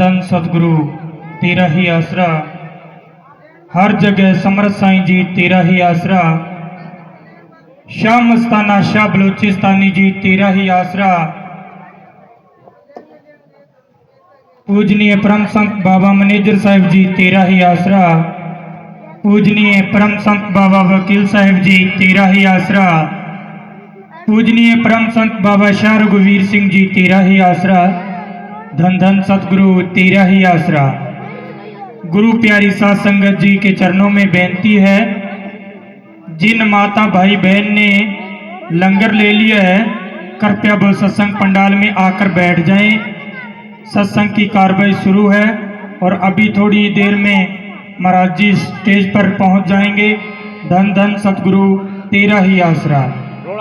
धन सतगुरु तेरा ही आसरा, हर जगह समर्थ साईं जी तेरा ही आसरा, शाह मस्ताना शाह बलोचिस्तानी जी तेरा ही आसरा, पूजनीय परम संत बाबा मैनेजर साहिब जी तेरा ही आसरा, पूजनीय परम संत बाबा वकील साहिब जी तेरा ही आसरा, पूजनीय परम संत बाबा शाह रघुवीर सिंह जी तेरा ही आसरा, धन धन सतगुरु तेरा ही आसरा। गुरु प्यारी साध संगत जी के चरणों में बेनती है, जिन माता भाई बहन ने लंगर ले लिया है कृपया वो सत्संग पंडाल में आकर बैठ जाएं। सत्संग की कार्रवाई शुरू है और अभी थोड़ी देर में महाराज जी स्टेज पर पहुंच जाएंगे। धन धन सतगुरु तेरा ही आसरा,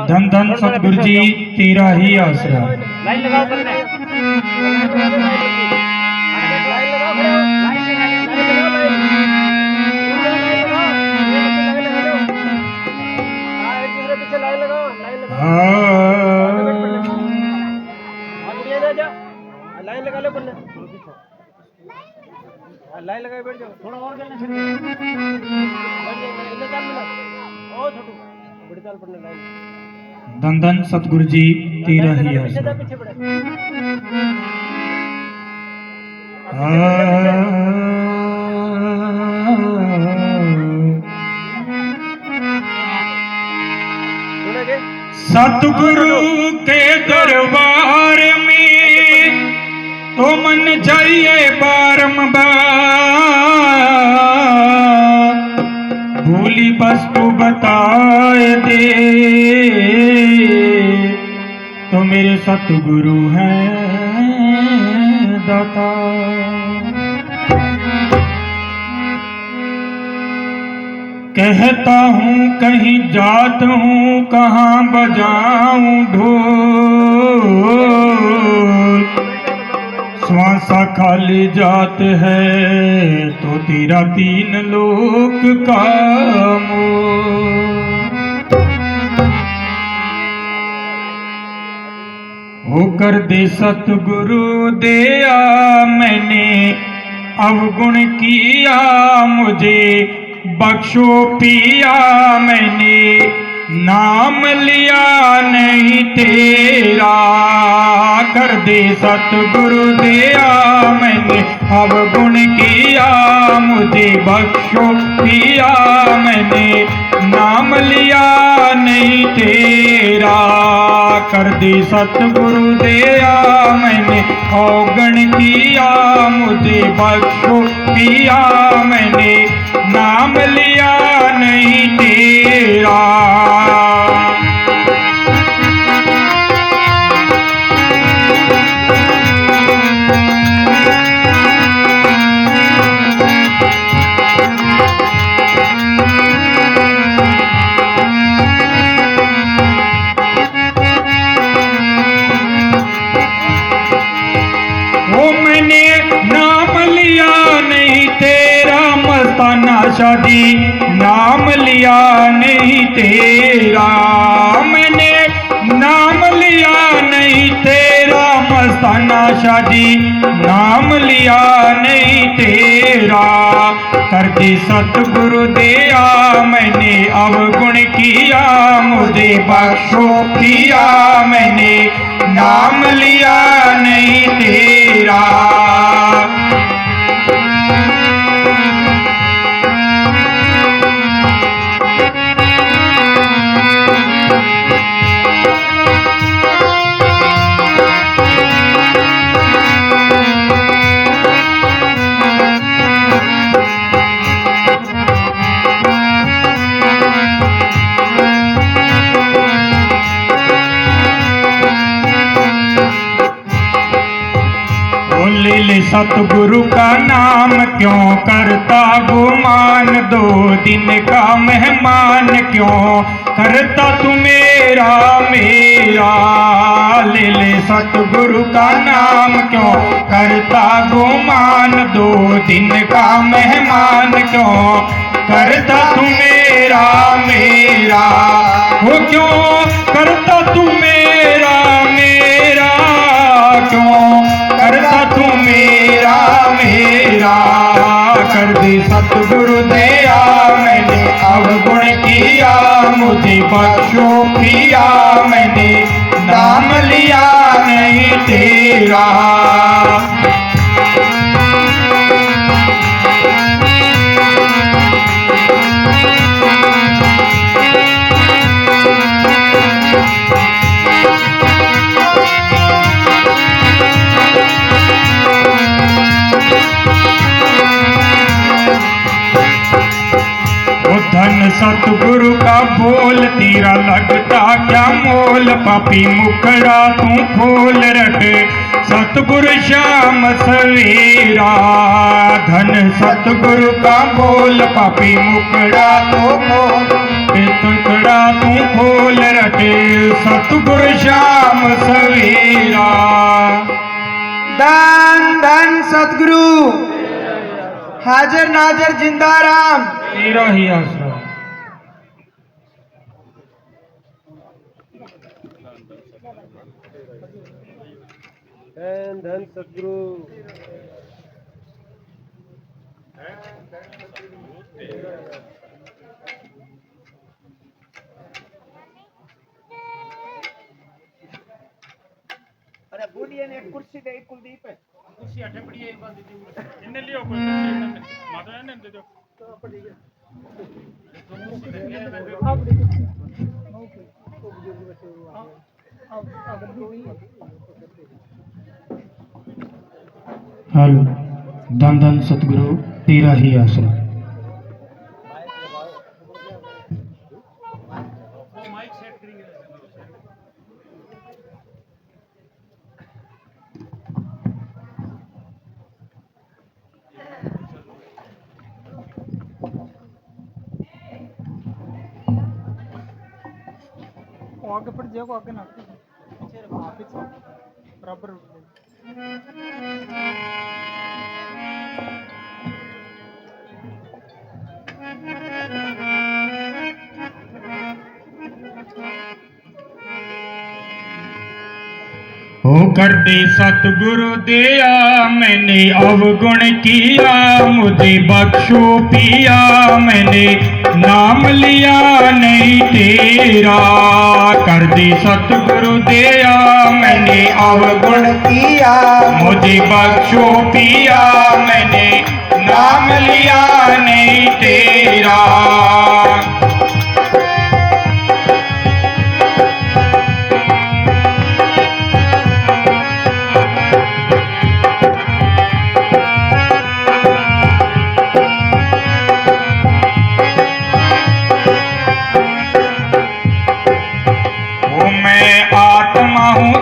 धन धन सतगुरु जी तेरा ही आसरा। लाइन लगाओ करने लाइन लगा लो पन्ने लाइन लगाए बैठ जाओ थोड़ा और करना चाहिए और छोटू बड़ी चाल पड़ने लाइन। धन धन सतगुरु जी तेरा ही आसरा। पीछे पड़े सतगुरु के दरबार में तो मन जाइए बारंबार, भूली वस्तु बताए दे तो मेरे सतगुरु हैं दाता। कहता हूँ कहीं जात हूँ कहाँ बजाऊं ढोल, श्वासा खाली जात है तो तेरा तीन लोक का मोल। होकर दे सतगुरु दया मैंने अवगुण किया, मुझे बख्शो पिया मैंने नाम लिया नहीं तेरा। कर दे सतगुरु दया मैंने अवगुण किया, मुझे बख्शो पिया मैंने नाम लिया नहीं तेरा। कर दे सतगुरु दया मैंने अवगुण किया, मुझे बख्शो पिया मैंने नाम लिया नहीं तेरा। वो मैंने नाम लिया नहीं तेरा, मस्ताना शादी नाम लिया नहीं तेरा। मैंने नाम लिया नहीं तेरा, मस्ताना शादी नाम लिया नहीं तेरा। कर दे सतगुरु दया मैंने अवगुण किया, मुझे बख्शो किया मैंने नाम लिया नहीं तेरा। ले सतगुरु का नाम क्यों करता गुमान, दो दिन का मेहमान क्यों करता तू मेरा मेरा। ले सतगुरु का नाम क्यों करता गुमान, दो दिन का मेहमान क्यों करता तू मेरा मेरा। वो क्यों करता तू मेरा मेरा, क्यों करता तू मेरा तेरा मेरा। कर दे सतगुरु दया मैंने अवगुण किया, मुझे बख्शो पिया मैंने नाम लिया नहीं तेरा। धन सतगुरु का बोल तेरा लगता क्या मोल, पापी मुखड़ा तू खोल रख सतगुरु श्याम सवेरा। धन सतगुरु का बोल पापी मुखड़ा तू खोल रख सतगुरु श्याम सवेरा। धन धन सतगुरु हाजिर नाजिर जिंदा राम तेरा ही आसरा। धन धन सतगुरु। अरे बोलिए ने कुर्सी दे कुलदीप है कुर्सी अठे पड़ी है एक बार दीजिए इन्हें लियो कोई कुर्सी इन्हें माता ने दे दो तो पड़ी है हेलो धन धन सतगुरु तेरा ही आसरा। आगे पड़ जाओ आगे ना बराबर हो कर दे सतगुरु दया मैंने अवगुण किया, मुझे बख्शो पिया मैंने नाम लिया नहीं तेरा। कर दे सतगुरु दया मैंने अवगुण किया, मुझे बख्शो पिया मैंने नाम लिया नहीं तेरा।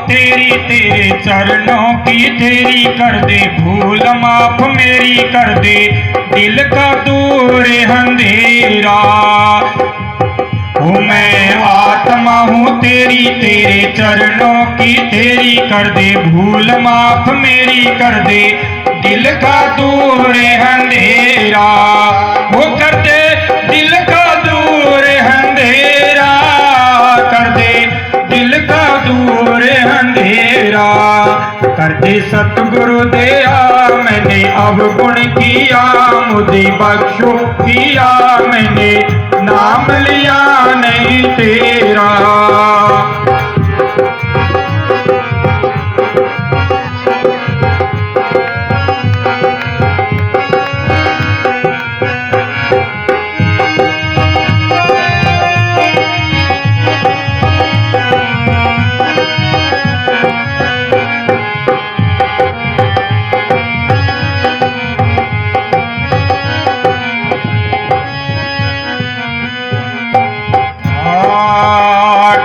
तेरी तेरे चरणों की तेरी कर दे भूल माफ मेरी कर दे दिल का दूर अंधेरा। ओ मैं आत्मा हूँ तेरी तेरे चरणों की तेरी कर दे भूल माफ मेरी कर दे दिल का दूर अंधेरा। वो कर दे दिल का दूर अंधेरा, कर दे दिल का दूर अंधेरा। कर दे सतगुरु दया मैंने अवगुण किया, मुझे बख्शो किया मैंने नाम लिया नहीं तेरा।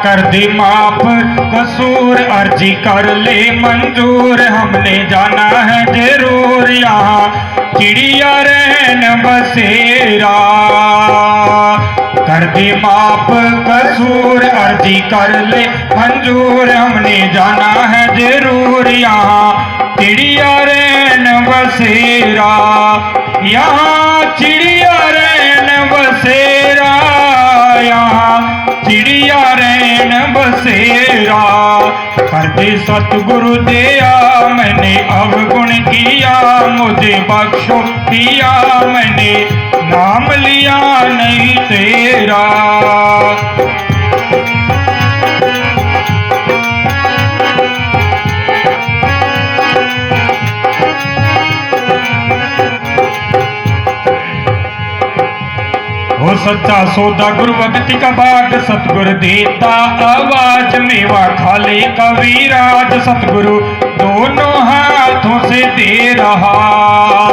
कर दे माफ कसूर अर्जी कर ले मंजूर, हमने जाना है जरूर यहाँ चिड़िया रहन बसेरा। कर दे माफ कसूर अर्जी कर ले मंजूर, हमने जाना है जरूर यहाँ चिड़िया रहन बसेरा। यहाँ चिड़िया रहन बसेरा, यहाँ चिड़िया रहन बसेरा। कर दे सतगुरु दिया मैंने अवगुण किया, मुझे बख्शो पिया मैंने नाम लिया नहीं तेरा। वो सच्चा सौदा गुरु भक्ति का बाग, सतगुर देता आवाज मेवा खाले कविराज, सतगुरु दोनों हाथों से दे रहा।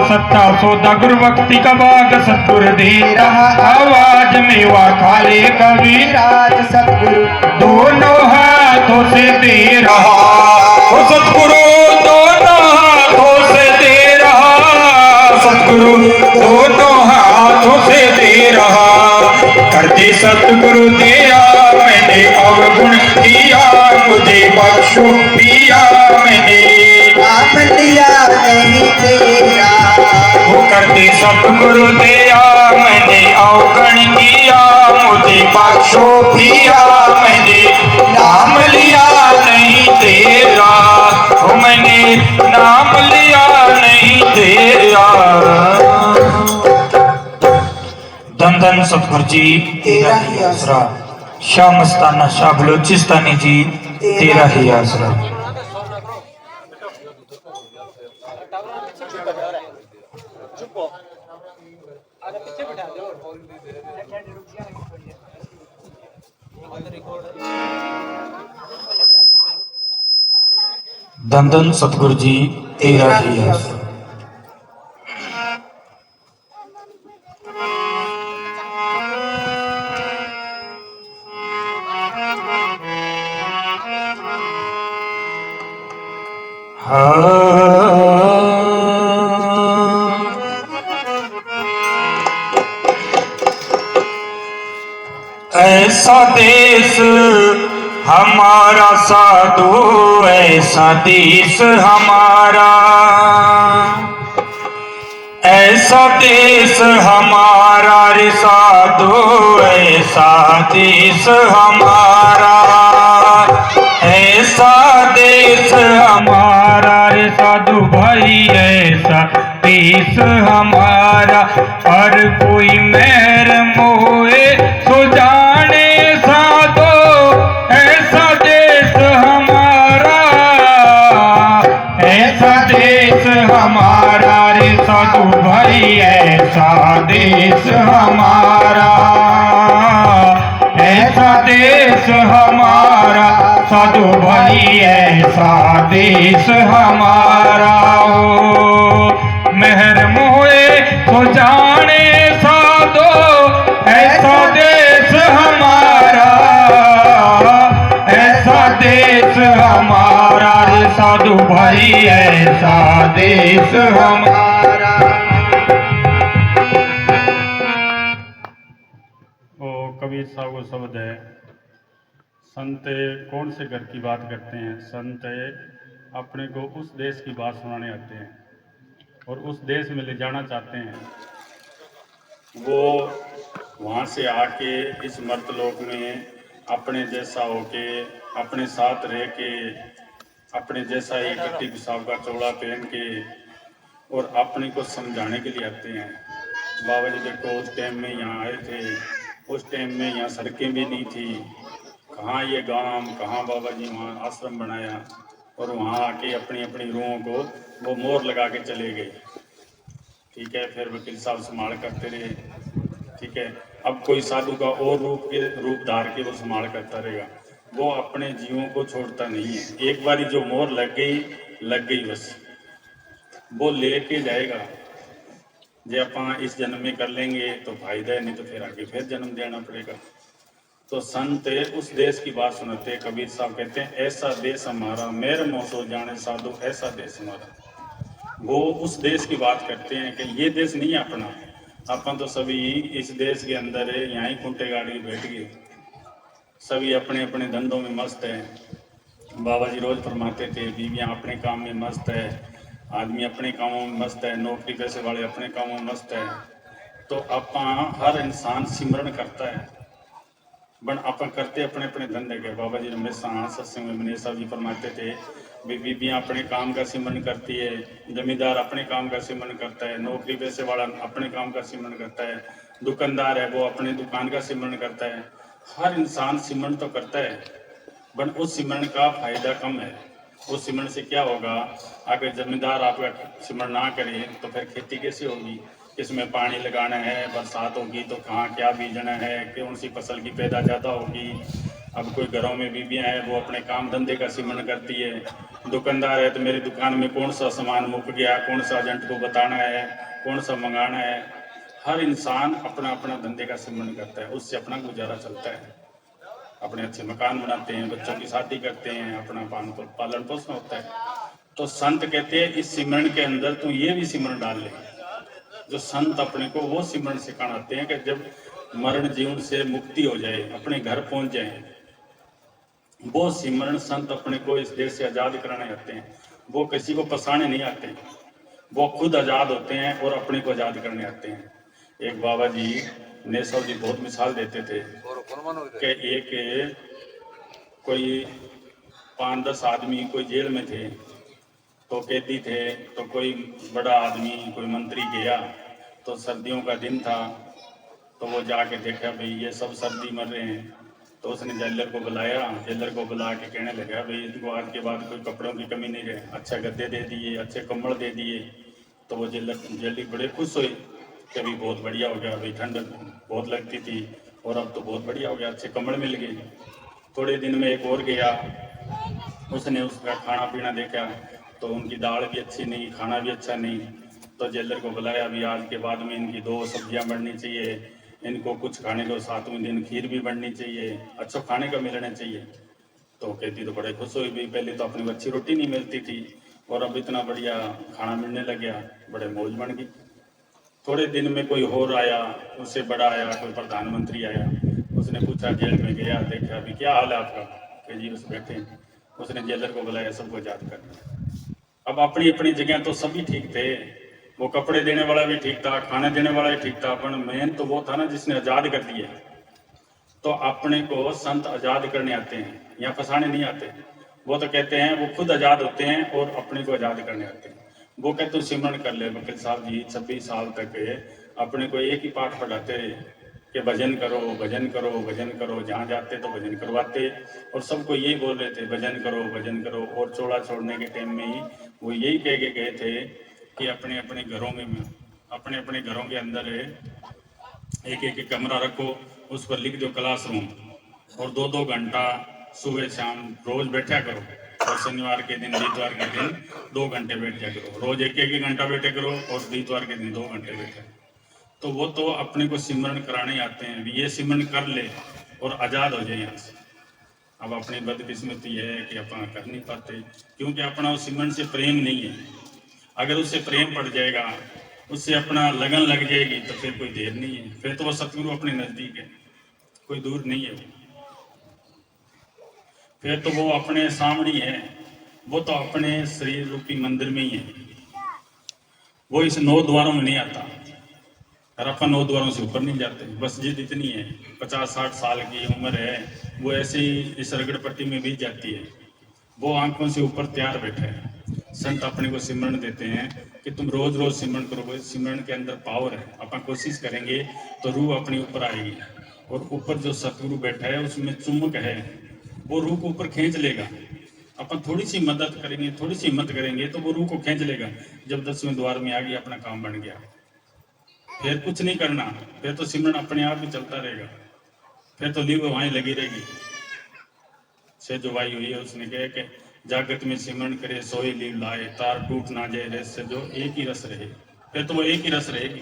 सच्चा सौदा गुरु भक्ति का बाग, सतगुर दे रहा आवाज मेवा खाले कविराज, सतगुरु दोनों हाथों से दे रहा। वो सतगुरु दोनों हाथों से दे रहा, सतगुरु दोनों हाथों से दे रहा। करते सतगुरु दिया मैंने अवगुण किया, मुझे बख्शो पिया मैंने नाम लिया नहीं तेरा। वो करते सतगुरु दिया मैंने अवगुण किया, मुझे बख्शो पिया मैंने नाम लिया नहीं तेरा। वो मैंने नाम लिया नहीं तेरा। धन धन सतगुरु जी तेरा ही आसरा, शाह मस्ताना शाह बलोचिस्तानी जी तेरा ही आसरा। धन धन सतगुरु जी तेरा ही आसरा। ऐसा देश हमारा साधु, ऐसा देश हमारा, ऐसा देश हमारा रे साधु, ऐसा देश हमारा, ऐसा देश हमारा रे साधु भाई, ऐसा देश हमारा। हर कोई मेहर मोए सो जाने साधो, ऐसा देश हमारा, ऐसा देश हमारा रे साधु भाई, ऐसा देश हमारा, ऐसा देश हमारा साधु भाई, ऐसा देश हमारा। मेहर मोए तो जाने साधो, ऐसा देश हमारा, ऐसा देश हमारा रे साधु भाई, ऐसा देश हमारा। वो कबीर साहब को शब्द है, संत कौन से घर की बात करते हैं, संत अपने को उस देश की बात सुनाने आते हैं और उस देश में ले जाना चाहते हैं। वो वहाँ से आके इस मर्तलोक में अपने जैसा होके, अपने साथ रह के, अपने जैसा ही गट्टी पिसाब का चौड़ा पहन के और अपने को समझाने के लिए आते हैं। बाबा जी देखो उस टाइम में यहाँ आए थे, उस टाइम में यहाँ सड़कें भी नहीं थी, कहाँ ये गांव, कहाँ बाबा जी वहाँ आश्रम बनाया और वहाँ आके अपनी अपनी रूहों को वो मोहर लगा के चले गए। ठीक है, फिर वकील साहब संभाल करते रहे। ठीक है, अब कोई साधु का और रूप धार के वो संभाल करता रहेगा, वो अपने जीवों को छोड़ता नहीं है। एक बारी जो मोहर लग गई बस, वो लेके जाएगा। जे आप इस जन्म में कर लेंगे तो फायदा है, नहीं तो फिर आगे फिर जन्म देना पड़ेगा। तो संत उस देश की बात सुनाते। कबीर साहब कहते हैं ऐसा देश हमारा, मेरे मोसो जाने साधु, ऐसा देश हमारा। वो उस देश की बात करते हैं कि ये देश नहीं है अपना, अपन तो सभी इस देश के अंदर है, यहाँ ही कुंटे गाड़ के बैठ गए, सभी अपने अपने धंधों में मस्त है। बाबा जी रोज फरमाते थे बीवियाँ अपने काम में मस्त है, आदमी अपने कामों में मस्त है, नौकरी पैसे वाले अपने कामों में मस्त है। तो अपा हर इंसान सिमरन करता है, बन अपन करते अपने अपने धंधे के। बाबा जी हमेशा सत्संग में मनीष साहब जी फरमाते थे भी बीबियाँ अपने काम का सिमरन करती है, जमींदार अपने काम का सिमरन करता है, नौकरी पैसे वाला अपने काम का सिमरन करता है, दुकानदार है वो अपने दुकान का सिमरन करता है। हर इंसान सिमरन तो करता है, बट उस सिमरन का फायदा कम है। उस सिमरन से क्या होगा, अगर जमींदार आपका सिमरन ना करे तो फिर खेती कैसे होगी, किसमें पानी लगाना है, बरसात होगी तो कहाँ क्या बीजना है, कौन सी फसल की पैदा ज़्यादा होगी। अब कोई घरों में बीबियाँ हैं वो अपने काम धंधे का सिमरन करती है, दुकानदार है तो मेरी दुकान में कौन सा सामान मुक गया, कौन सा एजेंट को बताना है, कौन सा मंगाना है। हर इंसान अपना अपना धंधे का सिमरन करता है, उससे अपना गुजारा चलता है, अपने अच्छे मकान बनाते हैं, बच्चों की शादी करते हैं, अपना पालन पोषण होता है। तो संत कहते हैं इस सिमरन के अंदर तू ये भी सिमरन डाल ले। जो संत अपने को वो सिमरन सिखाते हैं कि जब मरण जीवन से मुक्ति हो जाए, अपने घर पहुंच जाए, वो सिमरन संत अपने को इस देश से आज़ाद कराने आते हैं। वो किसी को फंसाने नहीं आते, वो खुद आज़ाद होते हैं और अपने को आज़ाद करने आते हैं। एक बाबा जी नेसव जी बहुत मिसाल देते थे कि एक कोई 5-10 आदमी कोई जेल में थे, तो कैदी थे, तो कोई बड़ा आदमी कोई मंत्री गया, तो सर्दियों का दिन था, तो वो जाके देखा भाई ये सब सर्दी मर रहे हैं। तो उसने जेलर को बुलाया, जेलर को बुला के कहने लगा भाई इनको आज के बाद कोई कपड़ों की कमी नहीं रहे, अच्छा गद्दे दे दिए, अच्छे कम्बल दे दिए। तो वो जेलर बड़े खुश हुए कि भाई बहुत बढ़िया हो गया, भाई ठंड बहुत लगती थी और अब तो बहुत बढ़िया हो गया, अच्छे कम्बल मिल गए। थोड़े दिन में एक और गया, उसने उसका खाना पीना देखा तो उनकी दाल भी अच्छी नहीं, खाना भी अच्छा नहीं। तो जेलर को बुलाया, अभी आज के बाद में इनकी 2 सब्जियां बननी चाहिए, इनको कुछ खाने को 7वें दिन खीर भी बननी चाहिए, अच्छा खाने का मिलना चाहिए। तो कहती तो बड़े खुश हुई, भाई पहले तो अपनी अच्छी रोटी नहीं मिलती थी और अब इतना बढ़िया खाना मिलने लग गया, बड़े मौज बन गई। थोड़े दिन में कोई और आया, उससे बड़ा आया, कोई प्रधानमंत्री आया, उसने पूछा, जेल में गया, देखा अभी क्या हाल है आपका, कि जी उस बैठे। उसने जेलर को बुलाया, सबको याद कर। अब अपनी अपनी जगह तो सभी ठीक थे, वो कपड़े देने वाला भी ठीक था, खाने देने वाला भी ठीक था, पर मेन तो वो था ना जिसने आज़ाद कर दिया। तो अपने को संत आज़ाद करने आते हैं, या फंसाने नहीं आते। वो तो कहते हैं वो खुद आज़ाद होते हैं और अपने को आज़ाद करने आते हैं। वो कहते तो सिमरन कर ले। वकील साहब जी 26 साल तक अपने को एक ही पाठ पढ़ाते कि भजन करो, भजन करो, भजन करो, जहाँ जाते तो भजन करवाते और सबको यही बोल रहे थे भजन करो, भजन करो। और चोला छोड़ने के टाइम में ही वो यही कह के गए थे कि अपने अपने घरों में, अपने अपने घरों के अंदर एक एक कमरा रखो, उस पर लिख दो क्लासरूम, और 2-2 घंटा सुबह शाम रोज बैठा करो, और शनिवार के दिन, इतवार के दिन 2 घंटे बैठ जा करो, रोज एक घंटा बैठे करो, और इतवार के दिन 2 घंटे बैठे। तो वो तो अपने को सिमरन कराने आते हैं, ये सिमरन कर ले और आज़ाद हो जाए यहाँ से। अब अपनी बदकिस्मती है कि अपन कर नहीं पाते, क्योंकि अपना उस सिमरन से प्रेम नहीं है। अगर उससे प्रेम पड़ जाएगा, उससे अपना लगन लग जाएगी, तो फिर कोई देर नहीं है, फिर तो वो सतगुरु अपने नज़दीक है, कोई दूर नहीं है। फिर तो वो अपने सामने है, वो तो अपने शरीर रूपी मंदिर में ही है। वो इस 9 द्वारों में नहीं आता, और अपन 9 द्वारों से ऊपर नहीं जाते। बस जिद इतनी है, 50-60 साल की उम्र है, वो ऐसे ही इस रगड़ पट्टी में बीत जाती है। वो आंखों से ऊपर तैयार बैठा है। संत अपने को सिमरन देते हैं कि तुम रोज रोज सिमरन करो। सिमरन के अंदर पावर है, अपन कोशिश करेंगे तो रूह अपनी ऊपर आएगी, और ऊपर जो सतगुरु बैठा है उसमें चुम्बक है, वो रूह को ऊपर खींच लेगा। अपन थोड़ी सी मदद करेंगे, थोड़ी सी हिम्मत करेंगे तो वो रूह को खींच लेगा। जब 10वें द्वार में आ गया, अपना काम बन गया, फिर कुछ नहीं करना, फिर तो सिमरन अपने आप ही चलता रहेगा, फिर तो लीव वहीं लगी रहेगी। से जो वाई हुई है, उसने कहा कि जागत में सिमरन करे सोई लीव लाए, तार टूट ना जाए रस से जो एक ही रस रहे, फिर तो वो एक ही रस रहेगी।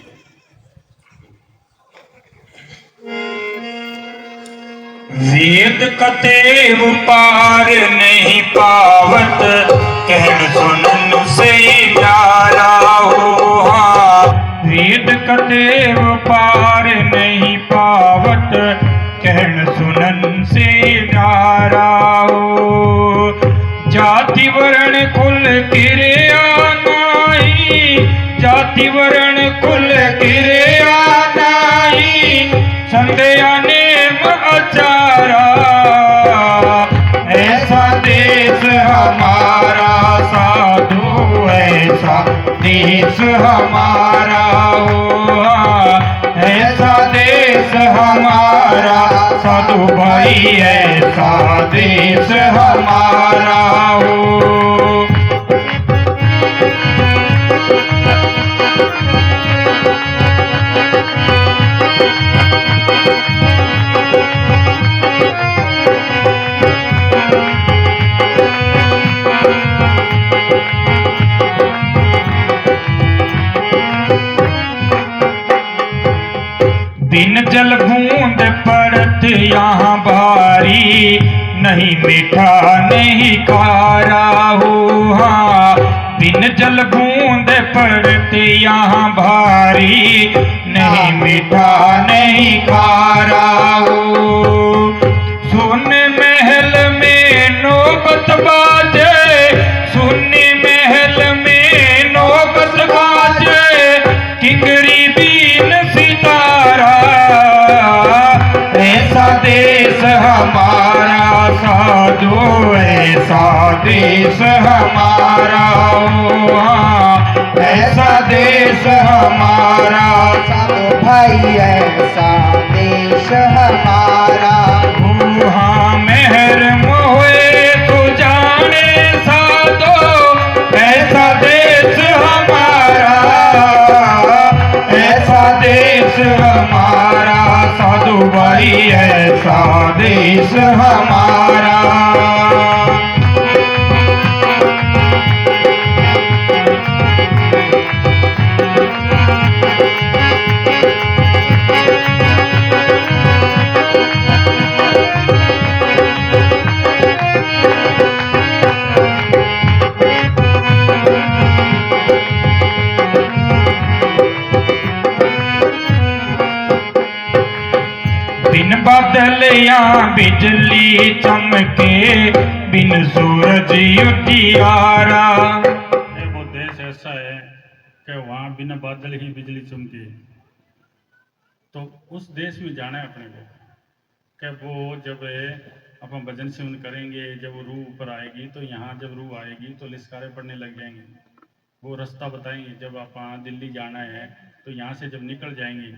वेद कतेव पार नहीं पावत, कहन सुनन से न्यारा हो। वेद कतेव पार नहीं पावत, कहन सुनन से न्यारा हो। जाति वर्ण कुल किरिया नाही, जाति वर्ण कुल किरिया नाही, संध्या नेम आचार देश हमारा हो, ऐसा देश हमारा साधु भाई, ऐसा देश हमारा हो। बिन जल बूंद पड़त यहाँ भारी, नहीं मीठा नहीं खारा हो। हाँ, बिन जल बूंद पड़त यहाँ भारी, नहीं मीठा नहीं खारा हो। सुन महल में नौबत बाजे, सुन महल में नौबत बाजे, किंगरी बीन सितारा, ऐसा देश हमारा साधो, ऐसा देश हमारा हो। हाँ, ऐसा देश हमारा साधु भाई, ऐसा देश हमारा। हो। हाँ, मेहर मोहे तो जाने साधो, ऐसा देश हमारा, ऐसा देश हमारा साधु भाई, ऐसा देश हमारा। बिन बादल या बिजली चमके, बिन सूरज उजियारा। वो देश ऐसा है कि वहाँ बिना बादल ही बिजली चमके, तो उस देश में जाना है अपने को। कि वो जब अपन भजन सिमरन करेंगे, जब वो रूह ऊपर आएगी, तो यहाँ जब रूह आएगी तो लिस्कारे पड़ने लग जाएंगे। वो रास्ता बताएंगे। जब अपन दिल्ली जाना है तो यहाँ से जब निकल जाएंगे,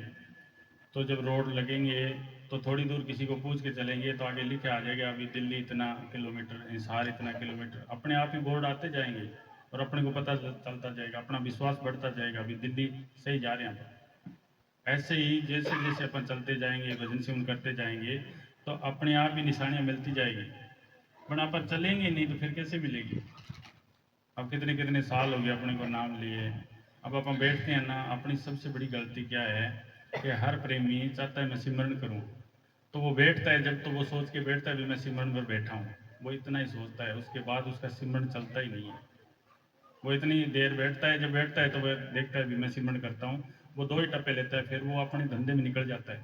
तो जब रोड लगेंगे तो थोड़ी दूर किसी को पूछ के चलेंगे तो आगे लिखे आ जाएगा अभी दिल्ली इतना किलोमीटर, हिसार इतना किलोमीटर। अपने आप ही बोर्ड आते जाएंगे और अपने को पता चलता जाएगा, अपना विश्वास बढ़ता जाएगा, अभी दिल्ली सही जा रहे हैं। ऐसे ही जैसे जैसे अपन चलते जाएंगे, भजन सिमरन करते जाएंगे, तो अपने आप ही निशानियाँ मिलती जाएगी। वरना अपन चलेंगे नहीं तो फिर कैसे मिलेगी। अब कितने कितने साल हो गए अपने को नाम लिए। अब अपन बैठते हैं ना, अपनी सबसे बड़ी गलती क्या है कि हर प्रेमी चाहता है मैं सिमरन करूं, तो वो बैठता है, जब तो वो सोच के बैठता है भी मैं सिमरन पर बैठा हूँ, वो इतना ही सोचता है, उसके बाद उसका सिमरन चलता ही नहीं है। वो इतनी देर बैठता है, जब बैठता है तो वह देखता है भी मैं सिमरन करता हूँ, वो 2 ही टप्पे लेता है, फिर वो अपने धंधे में निकल जाता है।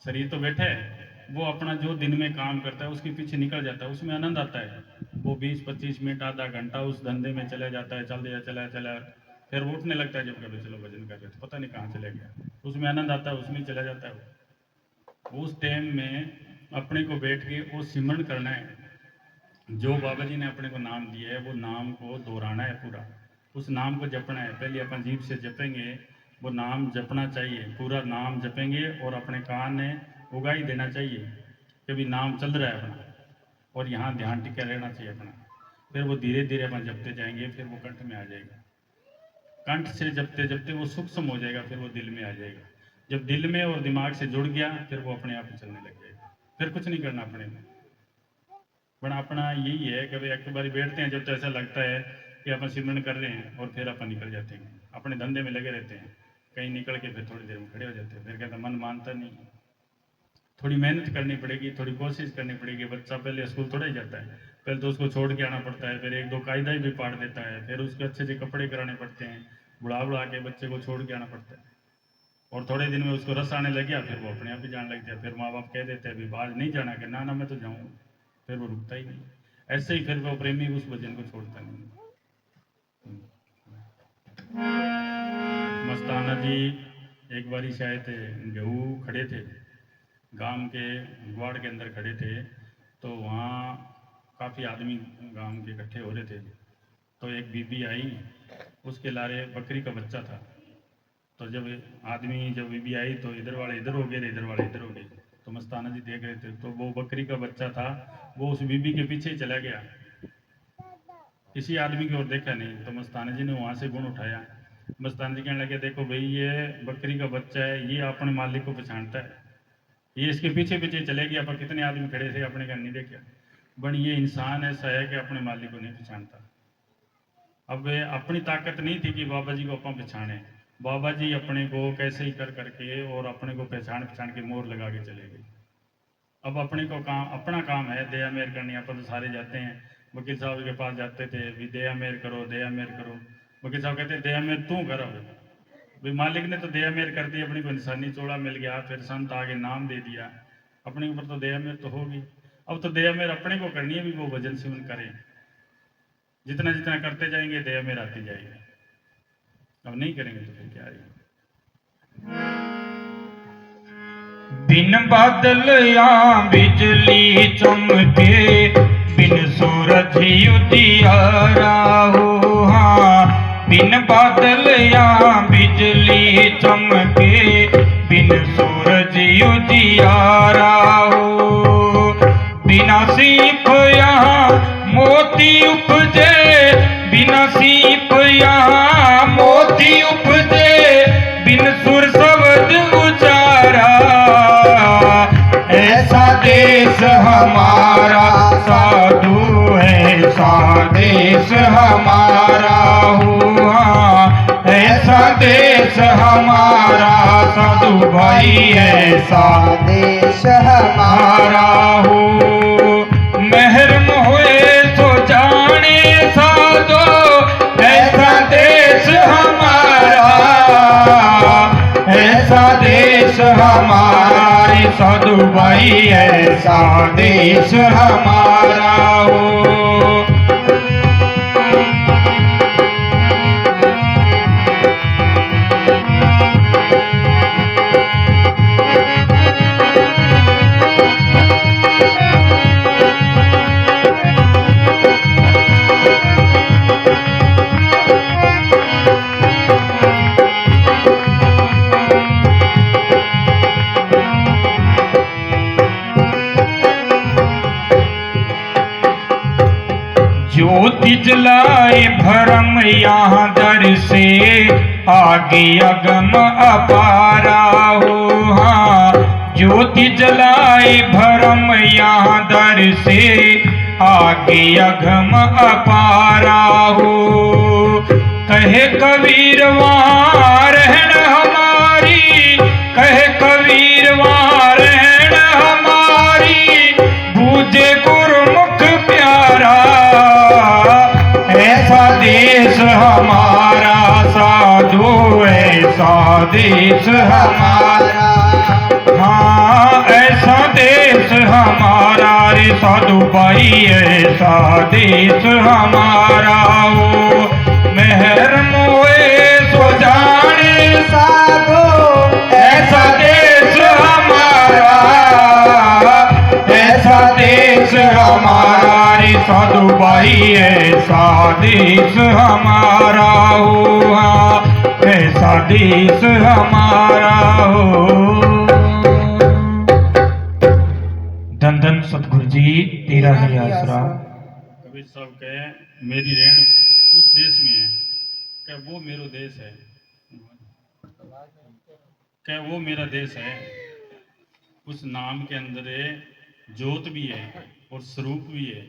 शरीर तो बैठा है, वो अपना जो दिन में काम करता है उसके पीछे निकल जाता है, उसमें आनंद आता है। वो 20-25 मिनट आधा घंटा उस धंधे में चला जाता है, चला फिर वो उठने लगता है, जब कभी चलो भजन कर रहे थे पता नहीं कहाँ चले गया, उसमें आनंद आता है, उसमें चला जाता है। उस टाइम में अपने को बैठ के वो सिमरन करना है। जो बाबा जी ने अपने को नाम दिया है वो नाम को दोहराना है पूरा, उस नाम को जपना है। पहले अपन जीभ से जपेंगे, वो नाम जपना चाहिए, पूरा नाम जपेंगे और अपने कान ने उगा ही देना चाहिए कि भी नाम चल रहा है अपना, और यहाँ ध्यान टिका रहना चाहिए अपना। फिर वो धीरे धीरे अपन जपते जाएंगे, फिर वो कंठ में आ जाएगा। कंठ से जपते जपते वो सूक्ष्म हो जाएगा, फिर वो दिल में आ जाएगा। जब दिल में और दिमाग से जुड़ गया फिर वो अपने आप ही चलने लग जाएगा। फिर कुछ नहीं करना अपने में। पर अपना यही है कि भाई एक बार बैठते हैं जब तो ऐसा लगता है कि अपन सिमरन कर रहे हैं, और फिर अपन निकल जाते हैं, अपने धंधे में लगे रहते हैं। कहीं निकल के फिर थोड़ी देर में खड़े हो जाते हैं, फिर कहते मन मानता नहीं। थोड़ी मेहनत करनी पड़ेगी, थोड़ी कोशिश करनी पड़ेगी। बच्चा पहले स्कूल थोड़ा ही जाता है, पहले तो उसको छोड़ के आना पड़ता है, फिर 1-2 कायदा भी पाड़ देता है, फिर उसके अच्छे से कपड़े कराने पड़ते हैं, बुढ़ा के बच्चे को छोड़ के आना पड़ता है। और थोड़े दिन में उसको रस आने लग गया, फिर वो अपने आप ही जाने लग गया। फिर माँ बाप कह देते हैं अभी आज नहीं जाना, कि ना मैं तो जाऊँ, फिर वो रुकता ही नहीं। ऐसे ही फिर वो प्रेमी उस भजन को छोड़ता नहीं। मस्ताना जी एक बारी शायद गेहूँ खड़े थे, गांव के गुआड़ के अंदर खड़े थे, तो वहाँ काफ़ी आदमी गांव के इकट्ठे हो रहे थे। तो एक बीबी आई उसके लारे बकरी का बच्चा था। तो जब बीबी आई तो इधर वाले इधर हो गए, इधर वाले इधर हो गए। तो मस्ताना जी देख रहे थे, तो वो बकरी का बच्चा था, वो उस बीबी के पीछे ही चला गया, किसी आदमी की ओर देखा नहीं। तो मस्ताना जी ने वहाँ से गुण उठाया। मस्ताना जी कहने लगे, देखो भाई ये बकरी का बच्चा है, ये अपने मालिक को पहचानता है, ये इसके पीछे पीछे चले गया, पर कितने आदमी खड़े थे अपने घर नहीं देखा। बन ये इंसान ऐसा है कि अपने मालिक को नहीं पहचानता। अब अपनी ताकत नहीं थी कि बाबा जी को अपन पहचाने, बाबा जी अपने को कैसे ही कर करके और अपने को पहचान पहचान के मोहर लगा के चले गए। अब अपने को काम, अपना काम है दया मेहर करनी। अपन तो सारे जाते हैं, वकील साहब के पास जाते थे, भी दया मेहर करो, दया मेहर करो। वकील साहब कहते दया मेहर तू करो, भाई मालिक ने तो दया मेहर कर दी, अपनी को निशानी चोड़ा मिल गया, फिर संत आगे नाम दे दिया, अपने ऊपर तो दया मेहर तो होगी। अब तो दया मेहर अपने को करनी है, भी वो भजन सिमरन करें, जितना जितना करते जाएंगे दया मेहर आती जाएगी। अब नहीं करेंगे तो फिर क्या आएगा। बिन बादल या बिजली चमके, बिन सूरज उजियारा हो। हाँ, बिन बादल या बिजली चमके, बिन सूरज उजियारा हो। बिना सीप यहाँ मोती उपजे, बिना सीप यहाँ मोती उपजे, बिन सुर शब्द उचारा। ऐसा देश हमारा साधु, ऐसा देश हमारा हुआ। ऐसा देश हमारा साधु भाई, ऐसा देश हमारा हमारा हो। महरम हुए तो जाने साधो, ऐसा देश हमारा, ऐसा देश हमारे साधु भाई, ऐसा देश हमारा हो। ज्योति जलाए भरम यहाँ दर से, आगे अगम अपारा हो। हाँ, ज्योति जलाए भरम यहाँ दर से, आगे अगम अपारा हो। कहे कबीर वहाँ रहन हमारी, कहे कबीर वहाँ रहन हमारी, बूझे गुरुमुख प्यारा। ऐसा देश हमारा साधु, ऐसा देश हमारा। हाँ, ऐसा देश हमारा रे साधु भाई, ऐसा देश हमारा हो। मेहर मोए सो जाने साधु, ऐसा देश हमारा, ऐसा देश हमारा रे साधु भाई, ऐसा देश हमारा हो। हाँ, ऐसा देश हमारा हो। धन धन सतगुरु जी तेरा ही आसरा। कबीर साहब कहे मेरी रेण उस देश में है, क्या वो मेरो देश है, क्या वो मेरा देश है। उस नाम के अंदर ज्योत भी है और स्वरूप भी है।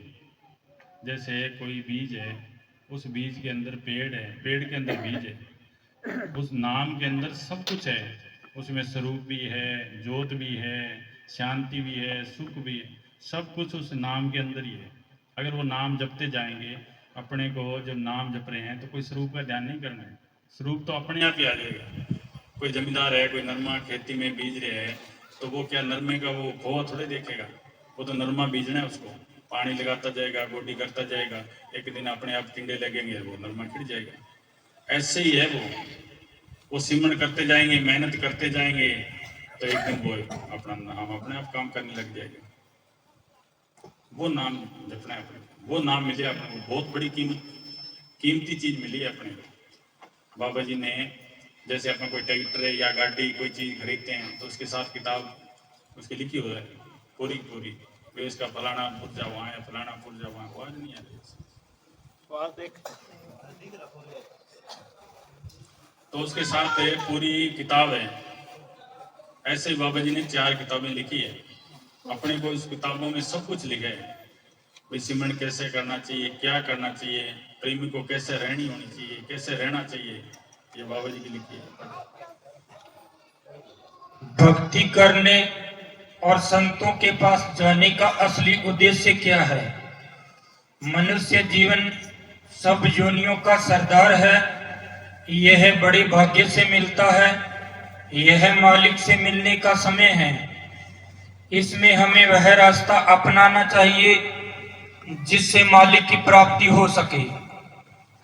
जैसे कोई बीज है, उस बीज के अंदर पेड़ है, पेड़ के अंदर बीज है। उस नाम के अंदर सब कुछ है, उसमें स्वरूप भी है, ज्योत भी है, शांति भी है, सुख भी है, सब कुछ उस नाम के अंदर ही है। अगर वो नाम जपते जाएंगे, अपने को जब नाम जप रहे हैं तो कोई स्वरूप का ध्यान नहीं करना है, स्वरूप तो अपने आप ही आ जाएगा। कोई जमींदार है, कोई नरमा खेती में बीज रहे हैं, तो वो क्या नरमे का वो खोआ थोड़े देखेगा, वो तो नरमा बीजना है, उसको पानी लगाता जाएगा, गोडी करता जाएगा, एक दिन अपने आप टिंडे लगेंगे, वो नरमा खिड़ जाएगा। ऐसे ही है वो सिमरन करते जाएंगे, मेहनत करते जाएंगे, तो एक दिन वो अपना नाम अपने आप काम करने लग जाएगा। वो नाम जपना है अपने, वो नाम मिले अपने को, बहुत बड़ी कीमती चीज मिली है अपने को। बाबा जी ने जैसे अपना कोई ट्रैक्टर या गाड़ी कोई चीज़ खरीदते हैं तो उसके साथ किताब उसकी लिखी हो है पूरी की पूरी, वे इसका फलाना पुर्जा वहाँ है, फलाना पुर्जा वहाँ, आवाज नहीं आ रही। तो उसके साथ पूरी किताब है। ऐसे ही बाबा जी ने 4 किताबें लिखी है, अपने को इस किताबों में सब कुछ लिखा है। भाई सीमेंट कैसे करना चाहिए, क्या करना चाहिए, प्रेमी को कैसे रहनी होनी चाहिए, कैसे रहना चाहिए, ये बाबा जी की लिखी है। भक्ति करने और संतों के पास जाने का असली उद्देश्य क्या है? मनुष्य जीवन सब योनियों का सरदार है। यह बड़े भाग्य से मिलता है। यह मालिक से मिलने का समय है। इसमें हमें वह रास्ता अपनाना चाहिए जिससे मालिक की प्राप्ति हो सके।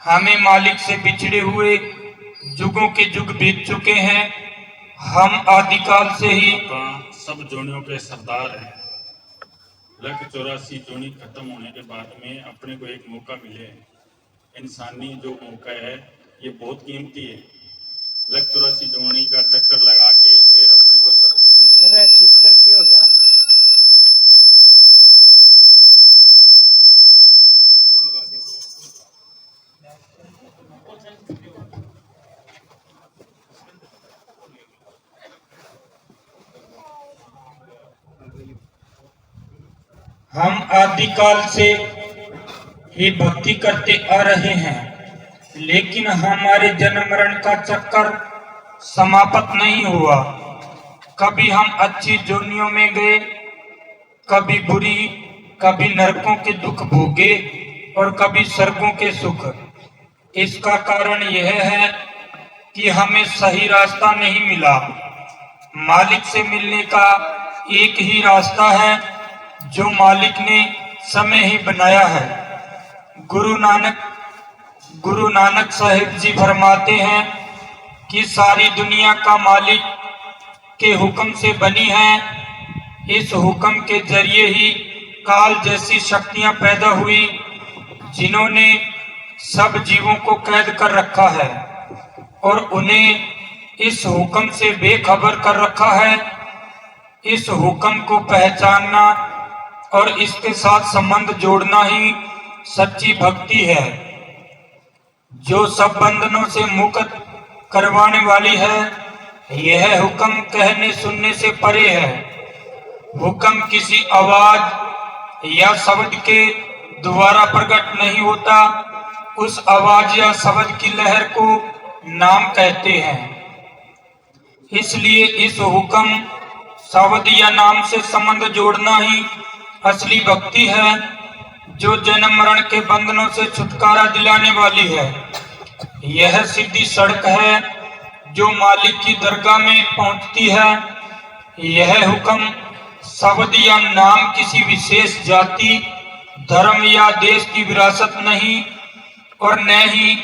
हमें मालिक से बिछड़े हुए जुगों के जुग बीत चुके हैं। हम आदिकाल से ही सब जोनियों के सरदार हैं। 184 जोनी खत्म होने के बाद में अपने को एक मौका मिले। इंसानी जो मौका है ये बहुत कीमती है। 184 जोनी का चक्कर लगा के फिर अपने को सर्विस ठीक करके हो गया। हम आदिकाल से ही भक्ति करते आ रहे हैं, लेकिन हमारे जन्म मरण का चक्कर समाप्त नहीं हुआ। कभी हम अच्छी जोनियों में गए, कभी बुरी, कभी नरकों के दुख भोगे और कभी स्वर्गों के सुख। इसका कारण यह है कि हमें सही रास्ता नहीं मिला। मालिक से मिलने का एक ही रास्ता है जो मालिक ने समय ही बनाया है। गुरु नानक साहिब जी फरमाते हैं कि सारी दुनिया का मालिक के हुक्म से बनी है। इस हुक्म के जरिए ही काल जैसी शक्तियां पैदा हुई जिन्होंने सब जीवों को कैद कर रखा है और उन्हें इस हुक्म से बेखबर कर रखा है। इस हुक्म को पहचानना और इसके साथ संबंध जोड़ना ही सच्ची भक्ति है, जो सब बंधनों से मुक्त करवाने वाली है। यह हुक्म कहने सुनने से परे है। हुक्म किसी आवाज या शब्द के द्वारा प्रकट नहीं होता। उस आवाज या शब्द की लहर को नाम कहते हैं। इसलिए इस हुक्म, शब्द या नाम से संबंध जोड़ना ही असली भक्ति है, जो जन्म मरण के बंधनों से छुटकारा दिलाने वाली है। यह सीधी सड़क है जो मालिक की दरगाह में पहुंचती है। यह हुक्म, शब्द या नाम किसी विशेष जाति, धर्म या देश की विरासत नहीं और न ही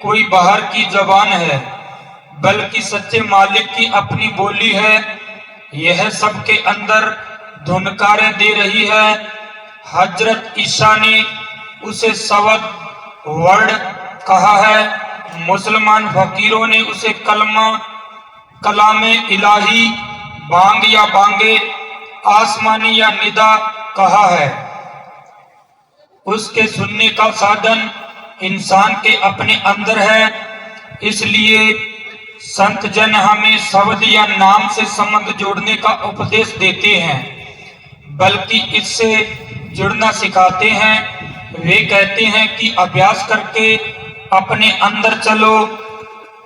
कोई बाहर की जबान है, बल्कि सच्चे मालिक की अपनी बोली है। यह सबके अंदर धुनकारे दे रही है। हजरत ईसा ने उसे शब्द, वर्ड कहा है। मुसलमान फकीरों ने उसे कलमा, कलामे इलाही, बांग या बांगे, आसमानी या निदा कहा है। उसके सुनने का साधन इंसान के अपने अंदर है। इसलिए संत जन हमें शब्द या नाम से संबंध जोड़ने का उपदेश देते हैं, बल्कि इससे जुड़ना सिखाते हैं। वे कहते हैं कि अभ्यास करके अपने अंदर चलो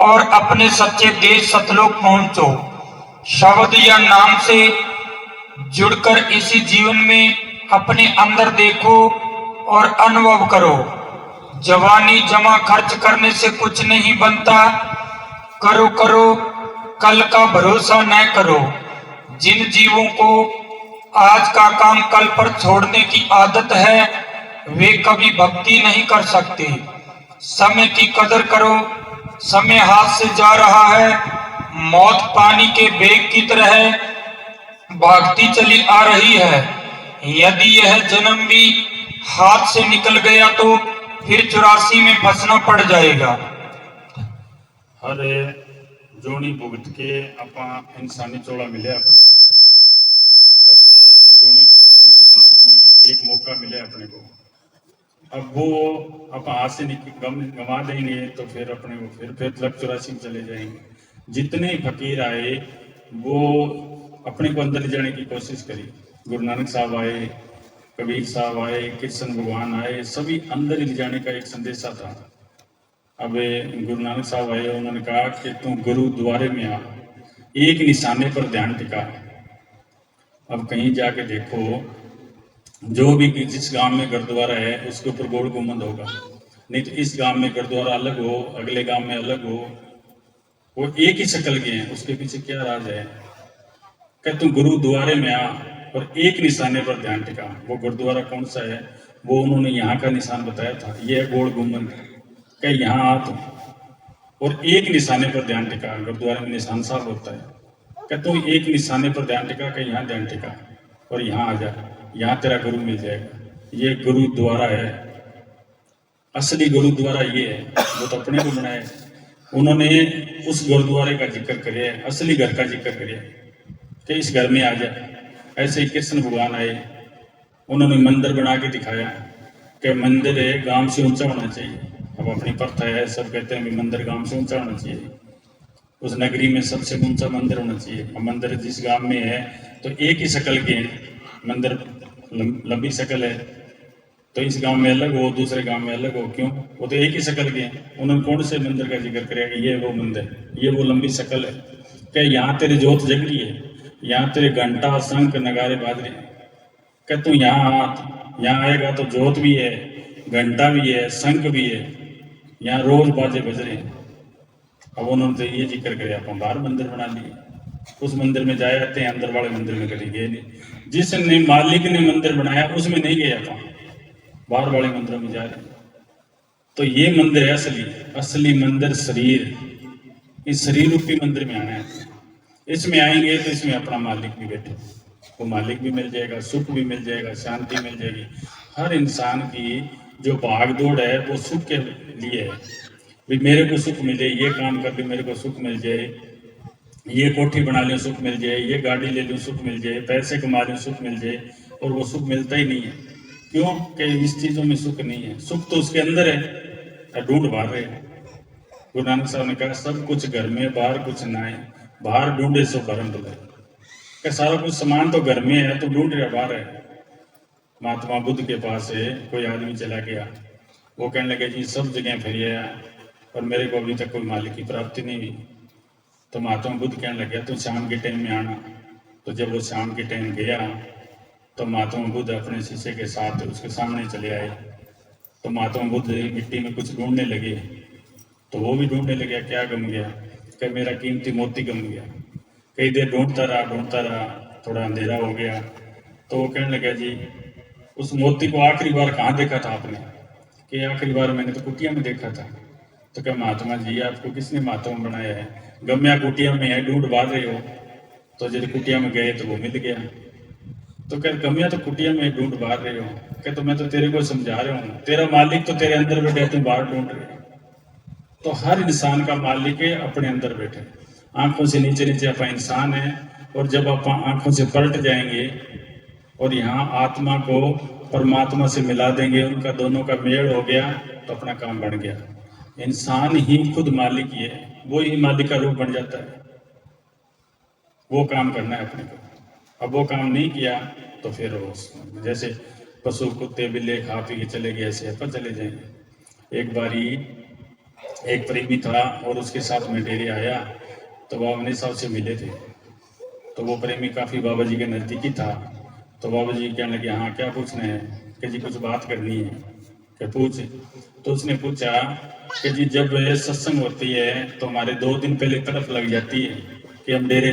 और अपने सच्चे देश सतलोक पहुंचो। शब्द या नाम से जुड़कर इसी जीवन में अपने अंदर देखो और अनुभव करो। जवानी जमा खर्च करने से कुछ नहीं बनता। करो करो, कल का भरोसा न करो। जिन जीवों को आज का काम कल पर छोड़ने की आदत है, वे कभी भक्ति नहीं कर सकते। समय की कदर करो। समय हाथ से जा रहा है। मौत पानी के बेग की तरह भागती चली आ रही है। यदि यह जन्म भी हाथ से निकल गया तो फिर 84 में फंसना पड़ जाएगा। हर जोनी भुगत के आपा इंसानी चोला मिले अपने को। लक्ष्य राशि जोनी भुगतने के बाद में एक मौका मिले अपने को। अब वो आप हाथ से गंवा देंगे तो फिर अपने को फिर लक्ष्य राशि में चले जाएंगे। जितने फकीर आए वो अपने को अंदर ले जाने की कोशिश करी। गुरु नानक साहब आए, कबीर साहब आए, कृष्ण भगवान आए, सभी अंदर ले जाने का एक संदेशा था। अब गुरु नानक साहब आए, उन्होंने कहा कि तू गुरुद्वारे में आ, एक निशाने पर ध्यान टिका। अब कहीं जाके देखो, जो भी जिस गांव में गुरुद्वारा है उसके ऊपर गोल गुम्बद होगा, नहीं तो इस गांव में गुरुद्वारा अलग हो, अगले गांव में अलग हो, वो एक ही शक्ल के हैं। उसके पीछे क्या राज है? कि तू गुरुद्वारे में आ और एक निशाने पर ध्यान टिका। वो गुरुद्वारा कौन सा है? वो उन्होंने यहाँ का निशान बताया था, ये है गोल गुम्बद। क्या यहाँ आ तू और एक निशाने पर ध्यान टिका। गुरुद्वारे में निशान साहब होता है। क्या तू एक निशाने पर ध्यान टिका, कि यहाँ ध्यान टिका और यहाँ आ जा, यहाँ तेरा गुरु मिल जाएगा। ये गुरुद्वारा है, असली गुरुद्वारा ये है। वो तो अपने को बनाए, उन्होंने उस गुरुद्वारे का जिक्र करे, असली घर का जिक्र करे कि इस घर में आ जा। ऐसे ही कृष्ण भगवान आए, उन्होंने मंदिर बना के दिखाया कि मंदिर है गांव से ऊंचा होना चाहिए। अब अपनी प्रथा है, सब कहते हैं कि मंदिर गांव से ऊंचा होना चाहिए, उस नगरी में सबसे ऊंचा मंदिर होना चाहिए। अब मंदिर जिस गांव में है तो एक ही शक्ल के मंदिर, लंबी शक्ल है, तो इस गांव में अलग हो, दूसरे गांव में अलग हो, क्यों? वो तो एक ही शक्ल के हैं। उन्होंने कौन से मंदिर का जिक्र करेगा? ये वो मंदिर, ये वो लंबी शक्ल है। क्या यहाँ तेरी जोत जग रही है, यहाँ तेरे घंटा शंख नगारे बाज रहे हैं। क्या तू यहाँ आएगा तो जोत भी है, घंटा भी है, शंख भी है, यहाँ रोज बाजे बज रहे हैं। अब उन्होंने तो ये जिक्र करे, अपन बाहर मंदिर बना लिए, उस मंदिर में जाए रहते हैं, अंदर वाले मंदिर में कभी गए नहीं। जिसने मालिक ने मंदिर बनाया उसमें नहीं गए अपन, बाहर वाले मंदिरों में जा रहे हैं। तो ये मंदिर है असली, असली मंदिर शरीर। इस शरीर रूपी मंदिर में आना है। इसमें आएंगे तो इसमें अपना मालिक भी बैठे, वो मालिक भी मिल जाएगा, सुख भी मिल जाएगा, शांति मिल जाएगी। हर इंसान की जो भाग दौड़ है वो सुख के लिए है। भी मेरे को सुख मिले, ये काम कर ले मेरे को सुख मिल जाए, ये कोठी बना ले सुख मिल जाए, ये गाड़ी ले लूँ सुख मिल जाए, पैसे कमा लूँ सुख मिल जाए, और वो सुख मिलता ही नहीं है। क्यों? कि इस चीज़ों में सुख नहीं है। सुख तो उसके अंदर है, ढूंढ बाहर है। गुरु नानक साहब ने कहा सब कुछ घर में, बाहर कुछ ना है, बाहर ढूंढे सो भरम बुलाए। क्या सारा कुछ सामान तो घर में है, तो ढूंढ रहा बाहर है। महात्मा बुद्ध के पास है कोई आदमी चला गया, वो कहने लगे जी सब जगह फिरिया और मेरे को अभी तक कोई मालिक की प्राप्ति नहीं हुई। तो महात्मा बुद्ध कहने लगे तो शाम के टाइम में आना। तो जब वो शाम के टाइम गया तो महात्मा बुद्ध अपने शिष्य के साथ उसके सामने चले आए। तो महात्मा बुद्ध मिट्टी में कुछ ढूंढने लगे, तो वो भी ढूंढने लगे, क्या गम गया? क्या मेरा कीमती मोती गम गया। कई देर ढूंढता रहा, थोड़ा अंधेरा हो गया। तो वो कहने लगा जी उस मोती को आखिरी बार कहाँ देखा था आपने? कि आखिरी बार मैंने तो कुटिया में देखा था। तो क्या महात्मा जी आपको किसने महात्मा बनाया है? गम्या कुटिया में है, ढूंढ बांध रहे हो। तो जब कुटिया में गए तो वो मिल गया। तो क्या गम्या तो कुटिया में ढूंढ बांध रहे हो? क्या तो मैं तो तेरे को समझा रहा हूँ, तेरा मालिक तो तेरे अंदर बैठे, तुम बाहर ढूंढ रहे हो। तो हर इंसान का मालिक है अपने अंदर बैठे। आंखों से नीचे नीचे आप इंसान है, और जब आप आंखों से पलट जाएंगे और यहाँ आत्मा को परमात्मा से मिला देंगे, उनका दोनों का मेल हो गया, तो अपना काम बन गया। इंसान ही खुद मालिक ही है, वो ही मालिक का रूप बन जाता है। वो काम करना है अपने को। अब वो काम नहीं किया तो फिर वो जैसे पशु कुत्ते बिल्ले खा पी के चले गए, ऐसे अपन चले जाएंगे। एक बारी एक प्रेमी था और उसके साथ में डेरे आया, तो बाबा मनीष साहब से मिले थे। तो वो प्रेमी काफ़ी बाबा जी के नज़दीकी था। तो बाबा जी कहने लगे हाँ क्या पूछना है? कि जी कुछ बात करनी है। कि पूछ। तो उसने पूछा कि जी जब सत्संग होती है तो हमारे 2 दिन पहले तरफ लग जाती है कि हम डेरे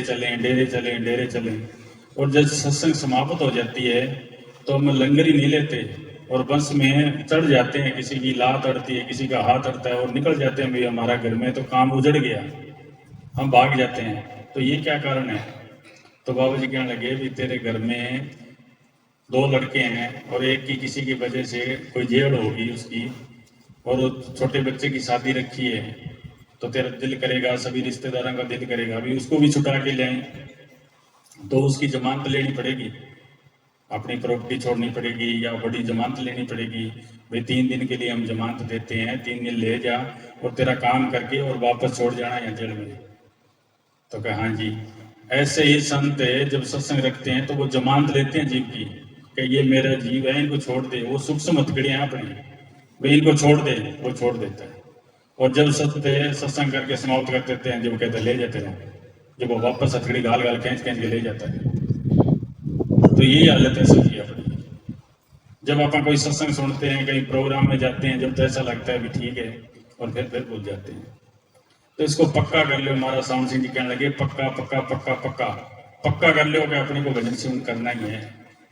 चलें। और जब सत्संग समाप्त हो जाती है तो हम लंगर ही नहीं लेते और बस में चढ़ जाते हैं। किसी की लात अड़ती है, किसी का हाथ अड़ता है और निकल जाते हैं, भाई हमारा घर में तो काम उजड़ गया, हम भाग जाते हैं। तो ये क्या कारण है? तो बाबा जी कहने लगे भी तेरे घर में 2 लड़के हैं और एक की किसी की वजह से कोई जेड़ होगी उसकी, और छोटे बच्चे की शादी रखी है, तो तेरा दिल करेगा, सभी रिश्तेदारों का दिल करेगा, अभी उसको भी छुटा के ले आए तो उसकी जमानत लेनी पड़ेगी, अपनी प्रॉपर्टी छोड़नी पड़ेगी या बड़ी जमानत लेनी पड़ेगी। भाई 3 दिन के लिए हम जमानत देते हैं, 3 दिन ले जा और तेरा काम करके और वापस छोड़ जाना है जेल में। तो कहा हाँ जी। ऐसे ही संत जब सत्संग रखते हैं तो वो जमानत लेते हैं जीव की कि ये मेरा जीव है, इनको छोड़ दे। वो सूक्ष्म हथकड़ियां हैं अपनी, भाई इनको छोड़ दे, वो छोड़ देता है। और जब सत्य सत्संग करके समाप्त कर देते हैं, जब कहते ले जाते रहो, जब वो वापस हथकड़ी गाल गाल खींच खींच के ले जाता है। तो यही हालत है सबकी अपनी। जब अपन कोई सत्संग सुनते हैं, कहीं प्रोग्राम में जाते हैं, जब तो ऐसा लगता है कि ठीक है, और फिर भूल जाते हैं। तो इसको पक्का कर लो। हमारा साउंड सिंह जी कहने लगे पक्का पक्का पक्का पक्का पक्का कर लो कि अपने को भजन सुन करना ही है,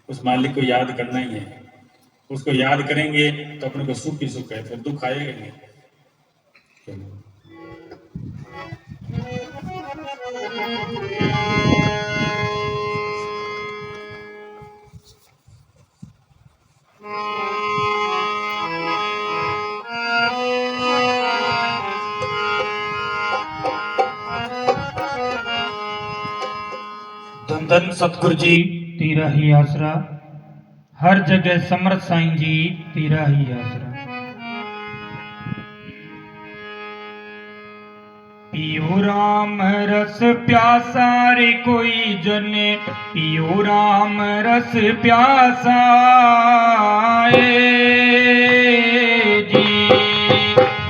उस मालिक को याद करना ही है। उसको याद करेंगे तो अपने को सुख ही सुख है, फिर दुख आएगा ही नहीं। धन धन सतगुरु जी तेरा ही आसरा, हर जगह समर्थ साईं जी तेरा ही आसरा। पियो राम रस प्यासा रे कोई जने, पियो राम रस प्यासा जी।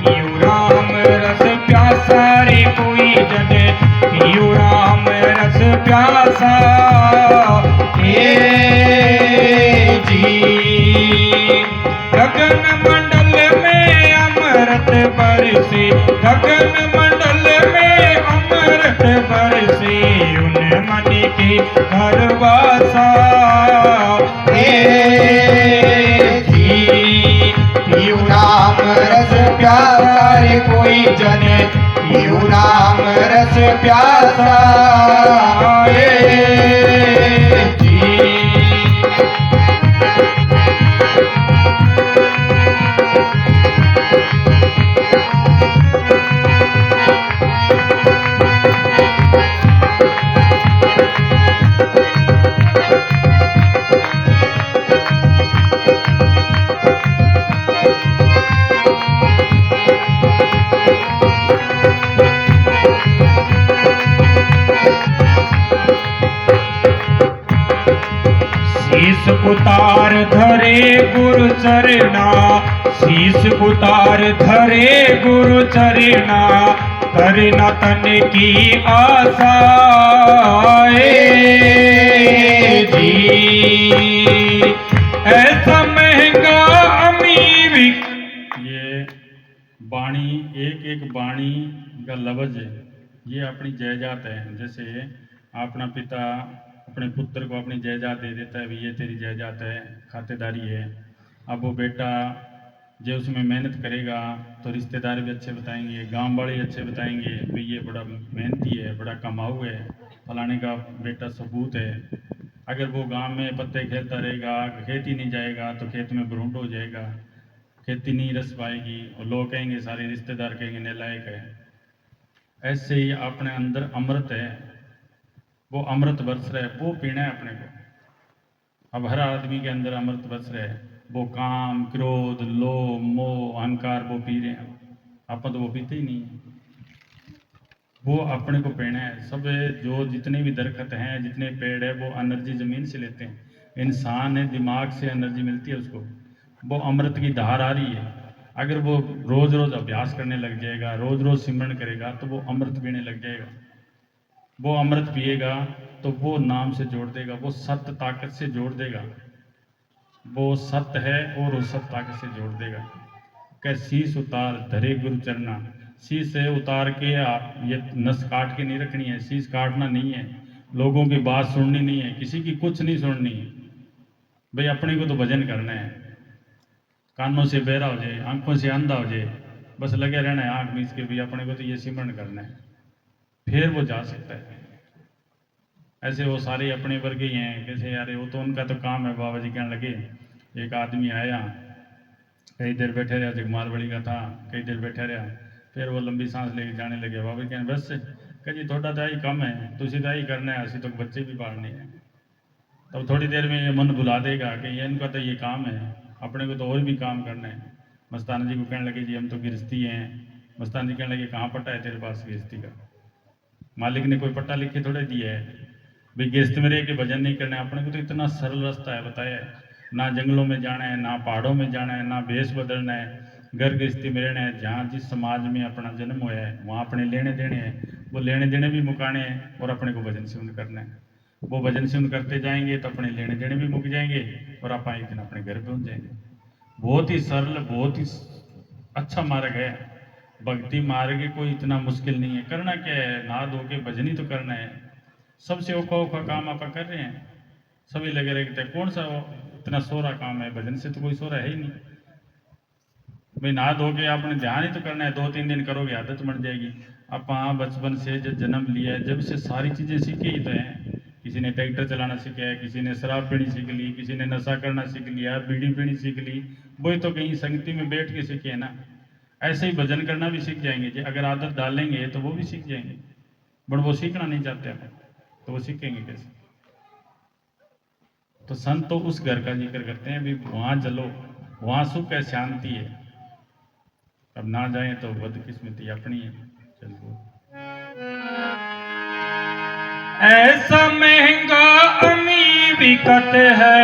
पियो राम रस प्यासा रे कोई जने, पियो राम रस प्यासा जी। गगन मंडल में अमृत बरसे, गगन मंडल में अमृत बरसे, उन मन के घर वासा जी। पियो नाम रस प्यासा रे कोई जने, पियो नाम रस प्यासा जी। शीस उतार धरे गुरु चरना, शीस उतार धरे गुरु चरना, करना तन की आशा जी। ऐसा महंगा अमीर ये वाणी, एक एक वाणी का लफ्ज ये अपनी जायदाद है। जैसे अपना पिता अपने पुत्र को अपनी जायदाद दे देता है, भी ये तेरी जायदाद है, खातेदारी है। अब वो बेटा जो उसमें मेहनत करेगा तो रिश्तेदार भी अच्छे बताएंगे, गांव वाले अच्छे बताएंगे, भाई ये बड़ा मेहनती है, बड़ा कमाऊ है, फलाने का बेटा सबूत है। अगर वो गांव में पत्ते खेलता रहेगा, खेत ही नहीं जाएगा तो खेत में भ्रूण हो जाएगा, खेती नहीं रस पाएगी और लोग कहेंगे, सारे रिश्तेदार कहेंगे नालायक है। ऐसे ही अपने अंदर अमृत है, वो अमृत बरस रहा है, वो पीना है अपने को। अब हर आदमी के अंदर अमृत बरस रहा है, वो काम क्रोध लोभ मोह अहंकार वो पी रहे हैं, अपन तो वो पीते ही नहीं है। वो अपने को पीना है। सब जो जितने भी दरख्त हैं, जितने पेड़ है, वो एनर्जी जमीन से लेते हैं। इंसान है, दिमाग से एनर्जी मिलती है उसको, वो अमृत की धार आ रही है। अगर वो रोज रोज अभ्यास करने लग जाएगा, रोज रोज सिमरन करेगा, तो वो अमृत पीने लग जाएगा। वो अमृत पिएगा तो वो नाम से जोड़ देगा, वो सत्य ताकत से जोड़ देगा, वो सत्य है और उस सत्य ताकत से जोड़ देगा। कह शीश उतार धरे गुरु चरना, शीश है उतार के ये नस काट के नहीं रखनी है, शीश काटना नहीं है, लोगों की बात सुननी नहीं है, किसी की कुछ नहीं सुननी है। भाई अपने को तो भजन करना है, कानों से बहरा हो जाए, आंखों से अंधा हो जाए, बस लगे रहना है आंख मीच के, भी अपने को तो ये सिमरन करना है, फिर वो जा सकता है। ऐसे वो सारे अपने वर्गे ही हैं, कैसे यार वो तो उनका तो काम है। बाबा जी कहने लगे, एक आदमी आया, कई देर बैठे रहा, जगमाल बड़ी का था, कई देर बैठा रहा, फिर वो लंबी सांस लेके जाने लगे। बाबा कहने बस कह जी थोड़ा तो ही कम है, तुझे तो ही करना है, असी तो बच्चे भी पालने हैं। तब थोड़ी देर में ये मन भुला देगा कि ये इनका तो ये काम है, अपने को तो और भी काम करना है। मस्ताना जी को कहने लगे जी हम तो गृहस्थी हैं। मस्ताना जी कहने लगे कहाँ पट्टा है तेरे पास गृहस्थी का? मालिक ने कोई पट्टा लिख के थोड़े दिया है भाई गृहस्थ में रह के भजन नहीं करना है। अपने को तो इतना सरल रास्ता है बताया है, ना जंगलों में जाना है, ना पहाड़ों में जाना है, ना भेष बदलना है, घर गृहस्थी में रहना है। जहाँ जिस समाज में अपना जन्म हुआ है वहाँ अपने लेने देने हैं, वो लेने देने भी मुकाने हैं और अपने को भजन सिमरन करना है। वो भजन सिमरन करते जाएंगे तो अपने लेने देने भी मुक जाएंगे और आप एक दिन अपने घर पहुँच जाएंगे। बहुत ही सरल, बहुत ही अच्छा मार्ग है भक्ति मार्ग। कोई इतना मुश्किल नहीं है। करना क्या है, नहा धो के भजन ही तो करना है। सबसे औखा औखा काम आप कर रहे हैं, सभी लगे रहते हैं कौन सा इतना सोरा काम है, भजन से तो कोई सोरा है ही नहीं भाई। नहा धो के आपने ध्यान ही तो करना है, 2-3 दिन करोगे आदत बन जाएगी। आप हाँ बचपन से जब जन्म लिया है जब से सारी चीज़ें सीखी ही तो हैं। किसी ने ट्रैक्टर चलाना सीखा है, किसी ने शराब पीनी सीख ली, किसी ने नशा करना सीख लिया, बीड़ी पीनी सीख ली, वही तो कहीं संगति में बैठ के सीखे है ना। ऐसे ही भजन करना भी सीख जाएंगे जी, अगर आदत डालेंगे तो वो भी सीख जाएंगे। बट वो सीखना नहीं चाहते अपन, तो वो सीखेंगे कैसे? तो संत तो उस घर का जिक्र करते हैं भी वहाँ चलो, वहाँ सुख है, शांति है। अब ना जाए तो बदकिस्मती अपनी है। चलो ऐसा महंगा अमी बिकत है,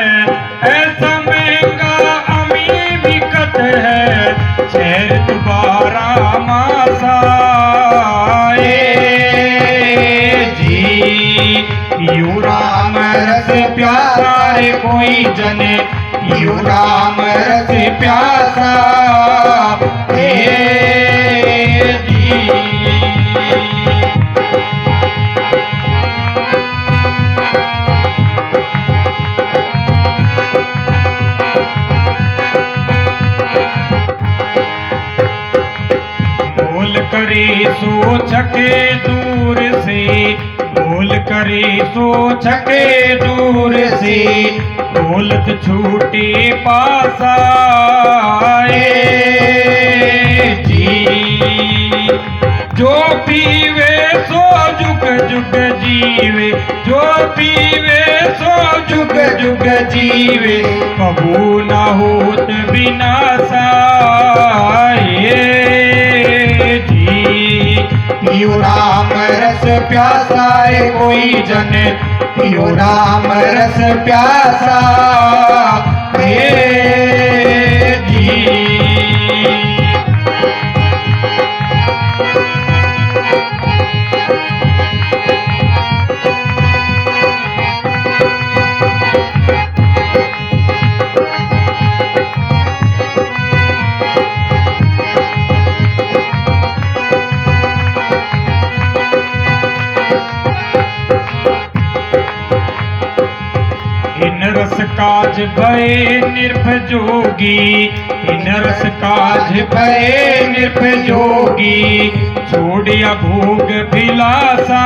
ऐसा महंगा अमी बिकत है, शेर दोबारा मासाए जी। यू राम रस प्यासा रे कोई जन, यू राम रस प्यासा हे जी। करे सोच के दूर से, बोल करे सोच के दूर से, दौलत छूटे पास आए जी। जो पीवे सो जुग जुग जीवे, जो पीवे सो जुग जुग जीवे, कबू न होत विनाश यू राम रस प्यासा रे कोई जन, यू राम रस प्यासा हे जी। इन रस काज भय निर्भ जोगी, इन रस काज भय निर्भ जोगी, छोड़िया भोग विलासा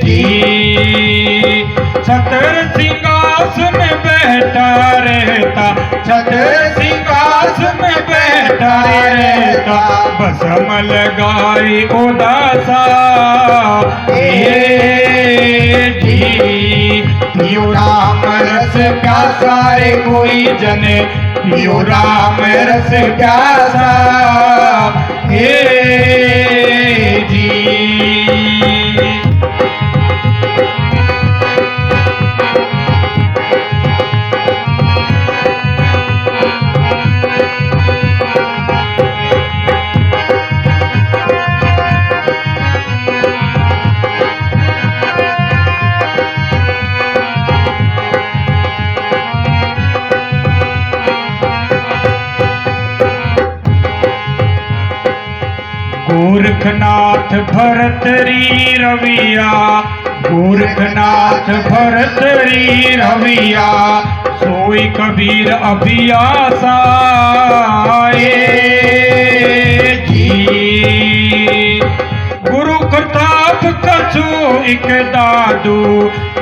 जी। छतर सिंहासन बैठा रहता, छतर सिंहासन बैठा रहता, बसम लगाई उदासा जी। यू राम रस प्यासा रे कोई जन, यू राम रस प्यासा हे जी। गोरखनाथ भरतरी रविया, गोरखनाथ भरतरी रविया, सोई कबीर अभियासा जी। गुरु प्रताप कछु एक दादू,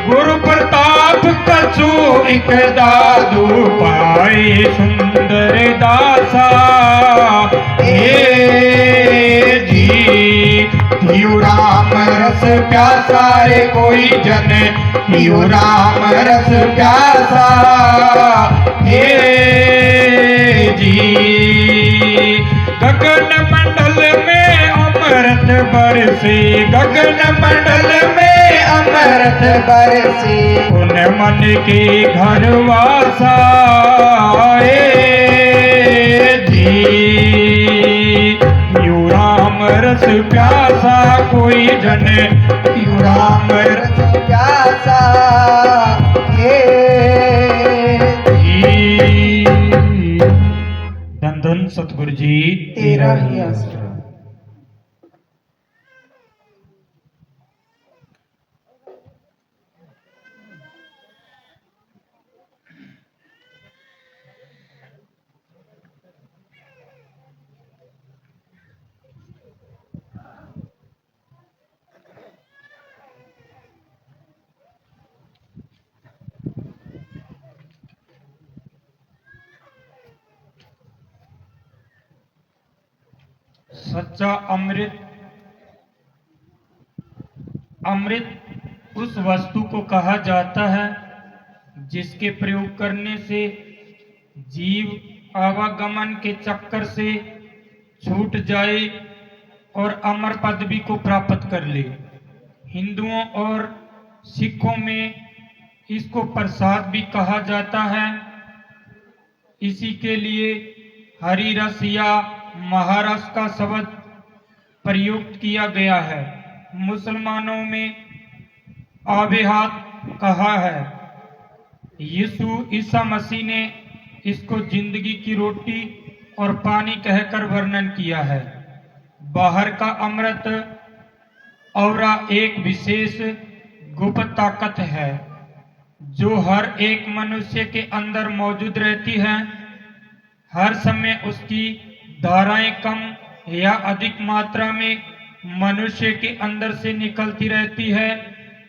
गुरु प्रताप कछु एक दादू, पाए सुंदर दासा हे जी। पियो राम रस प्यासा रे कोई जन, पियो राम रस प्यासा हे जी। गगन मंडल में अमृत बरसे, गगन मंडल में अमृत बरसे, उन मन के घर वासा जी। पियो राम रस प्यासा कोई जन, पियो राम रस प्यासा हे जी। धन धन सतगुरु जी तेरा ही आसरा। सच्चा अमृत, अमृत उस वस्तु को कहा जाता है जिसके प्रयोग करने से जीव आवागमन के चक्कर से छूट जाए और अमर पदवी को प्राप्त कर ले। हिंदुओं और सिखों में इसको प्रसाद भी कहा जाता है। इसी के लिए हरि रस या महारस का शब्द प्रयुक्त किया गया है। मुसलमानों में आबे हाथ कहा है। ईसा मसीह ने इसको जिंदगी की रोटी और पानी कहकर वर्णन किया है। बाहर का अमृत और एक विशेष गुप्त ताकत है जो हर एक मनुष्य के अंदर मौजूद रहती है। हर समय उसकी धाराएं कम या अधिक मात्रा में मनुष्य के अंदर से निकलती रहती है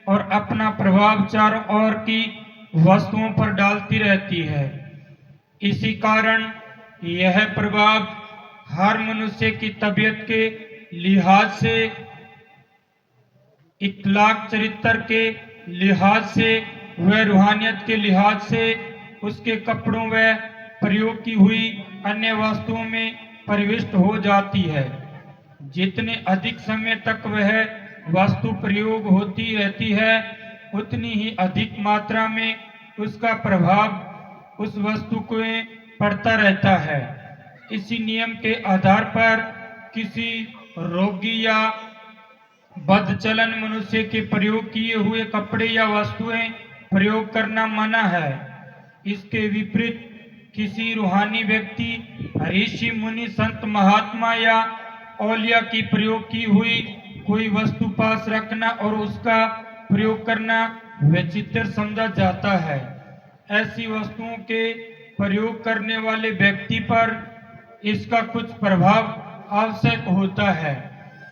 और अपना प्रभाव चारों ओर की वस्तुओं पर डालती रहती है। इसी कारण यह प्रभाव हर मनुष्य की तबीयत के लिहाज से, इखलाक चरित्र के लिहाज से व रूहानियत के लिहाज से उसके कपड़ों व प्रयोग की हुई अन्य वस्तुओं में प्रविष्ट हो जाती है। जितने अधिक समय तक वह वस्तु प्रयोग होती रहती है उतनी ही अधिक मात्रा में उसका प्रभाव उस वस्तु को पड़ता रहता है। इसी नियम के आधार पर किसी रोगी या बदचलन मनुष्य के प्रयोग किए हुए कपड़े या वस्तुएं प्रयोग करना मना है। इसके विपरीत किसी रूहानी व्यक्ति, ऋषि मुनि, संत, महात्मा या औलिया की प्रयोग की हुई कोई वस्तु पास रखना और उसका प्रयोग करना विचित्र समझा जाता है। ऐसी वस्तुओं के प्रयोग करने वाले व्यक्ति पर इसका कुछ प्रभाव आवश्यक होता है।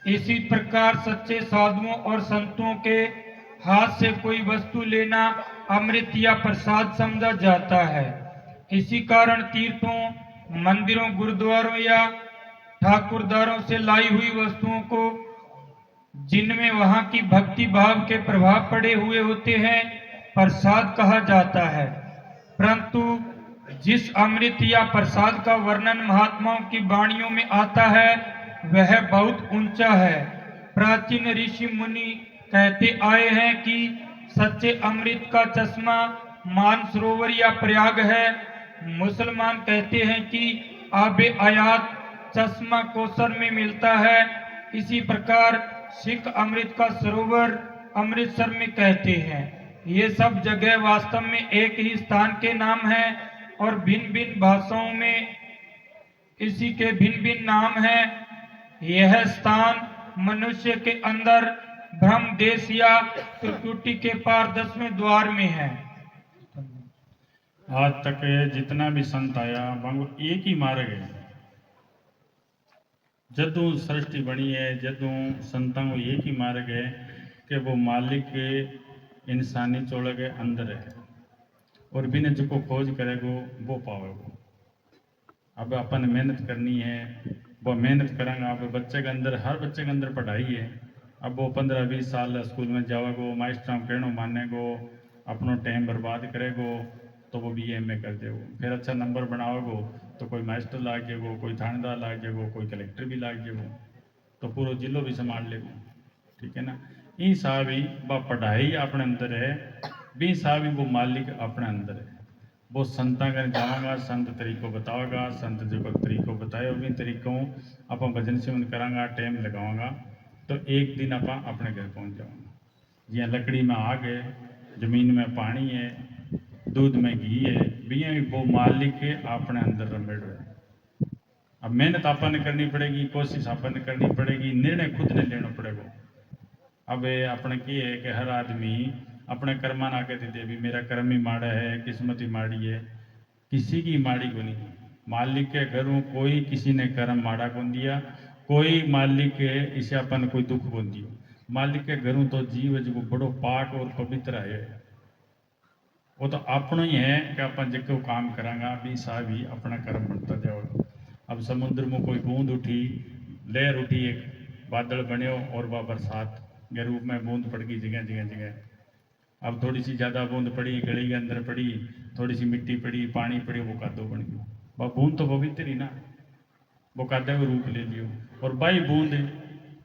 इसी प्रकार सच्चे साधुओं और संतों के हाथ से कोई वस्तु लेना अमृत या प्रसाद समझा जाता है। इसी कारण तीर्थों, मंदिरों, गुरुद्वारों या ठाकुरदारों से लाई हुई वस्तुओं को, जिनमें वहां की भक्ति भाव के प्रभाव पड़े हुए होते हैं, प्रसाद कहा जाता है। परंतु जिस अमृत या प्रसाद का वर्णन महात्माओं की वाणियों में आता है वह बहुत ऊंचा है। प्राचीन ऋषि मुनि कहते आए हैं कि सच्चे अमृत का चश्मा मानसरोवर या प्रयाग है। मुसलमान कहते हैं कि आबे आयात चश्मा कौसर में मिलता है। इसी प्रकार सिख अमृत का सरोवर अमृतसर में कहते हैं। ये सब जगह वास्तव में एक ही स्थान के नाम हैं और भिन्न भिन्न भाषाओं में इसी के भिन्न भिन्न नाम हैं। यह स्थान मनुष्य के अंदर ब्रह्म देश या त्रिकुटी के पार 10वें द्वार में है। आज तक जितना भी संत आया वो एक ही मार्ग है, जदों सृष्टि बनी है, जदों संतां को एक ही मार्ग है कि वो मालिक के इंसानी चोड़ के अंदर है और बिना जो को खोज करेगो वो पावेगो। अब अपन मेहनत करनी है, वो मेहनत करेंगे। अब बच्चे के अंदर, हर बच्चे के अंदर पढ़ाई है। अब वो 15-20 साल स्कूल में जाओगो, मास्टर कहनो मानेगो, अपनो टाइम बर्बाद करेगो, तो वो BA MA कर देगो। फिर अच्छा नंबर बनाओगो तो कोई मास्टर लाग जाएगो, कोई थानेदार लाग जाएगो, कोई कलेक्टर भी लाग जाएगो, तो पूरा जिलो भी संभाल लेगो। ठीक है ना। ई सा भी वह पढ़ाई अपने अंदर है, भी सा भी वो मालिक अपने अंदर है। वो संतां घर जावांगा, संत तरीको बतावेगा, संत जो तरीको बताए भी तरीकों आप भजन सेवन करांगा, टाइम लगावांगा, तो एक दिन आप अपने घर पहुंच जाओगे। जियां लकड़ी में आग है, जमीन में पानी है, दूध में घी है, बियां भी वो मालिक के अपने अंदर रमेड़ो है। अब मेहनत अपन ने करनी पड़ेगी, कोशिश अपन ने करनी पड़ेगी, निर्णय खुद ने लेना पड़ेगा। अब अपने की है कि हर आदमी अपने कर्मा ना कहते थे भी मेरा कर्म ही माड़ा है, किस्मत ही माड़ी है। किसी की माड़ी को नहीं, मालिक के घरों कोई किसी ने कर्म माड़ा को दिया, कोई मालिक के इसे अपन कोई दुख को दियो। मालिक के घरों तो जीव जो बड़ो पाक और पवित्र है, वो तो अपना ही है कि अपन जो काम करांगा भी सा भी अपना कर्म बढ़ता जाओ। अब समुद्र में कोई बूंद उठी, लहर उठी, एक बादल बने और वह बरसात के रूप में बूंद पड़ गई जगह जगह जगह। अब थोड़ी सी ज़्यादा बूंद पड़ी, गली के अंदर पड़ी, थोड़ी सी मिट्टी पड़ी, पानी पड़ी, वो कादो बन गया। वह बूंद तो पवित्र ही ना, वो कादे को रूप ले लियो। और बाई बूंद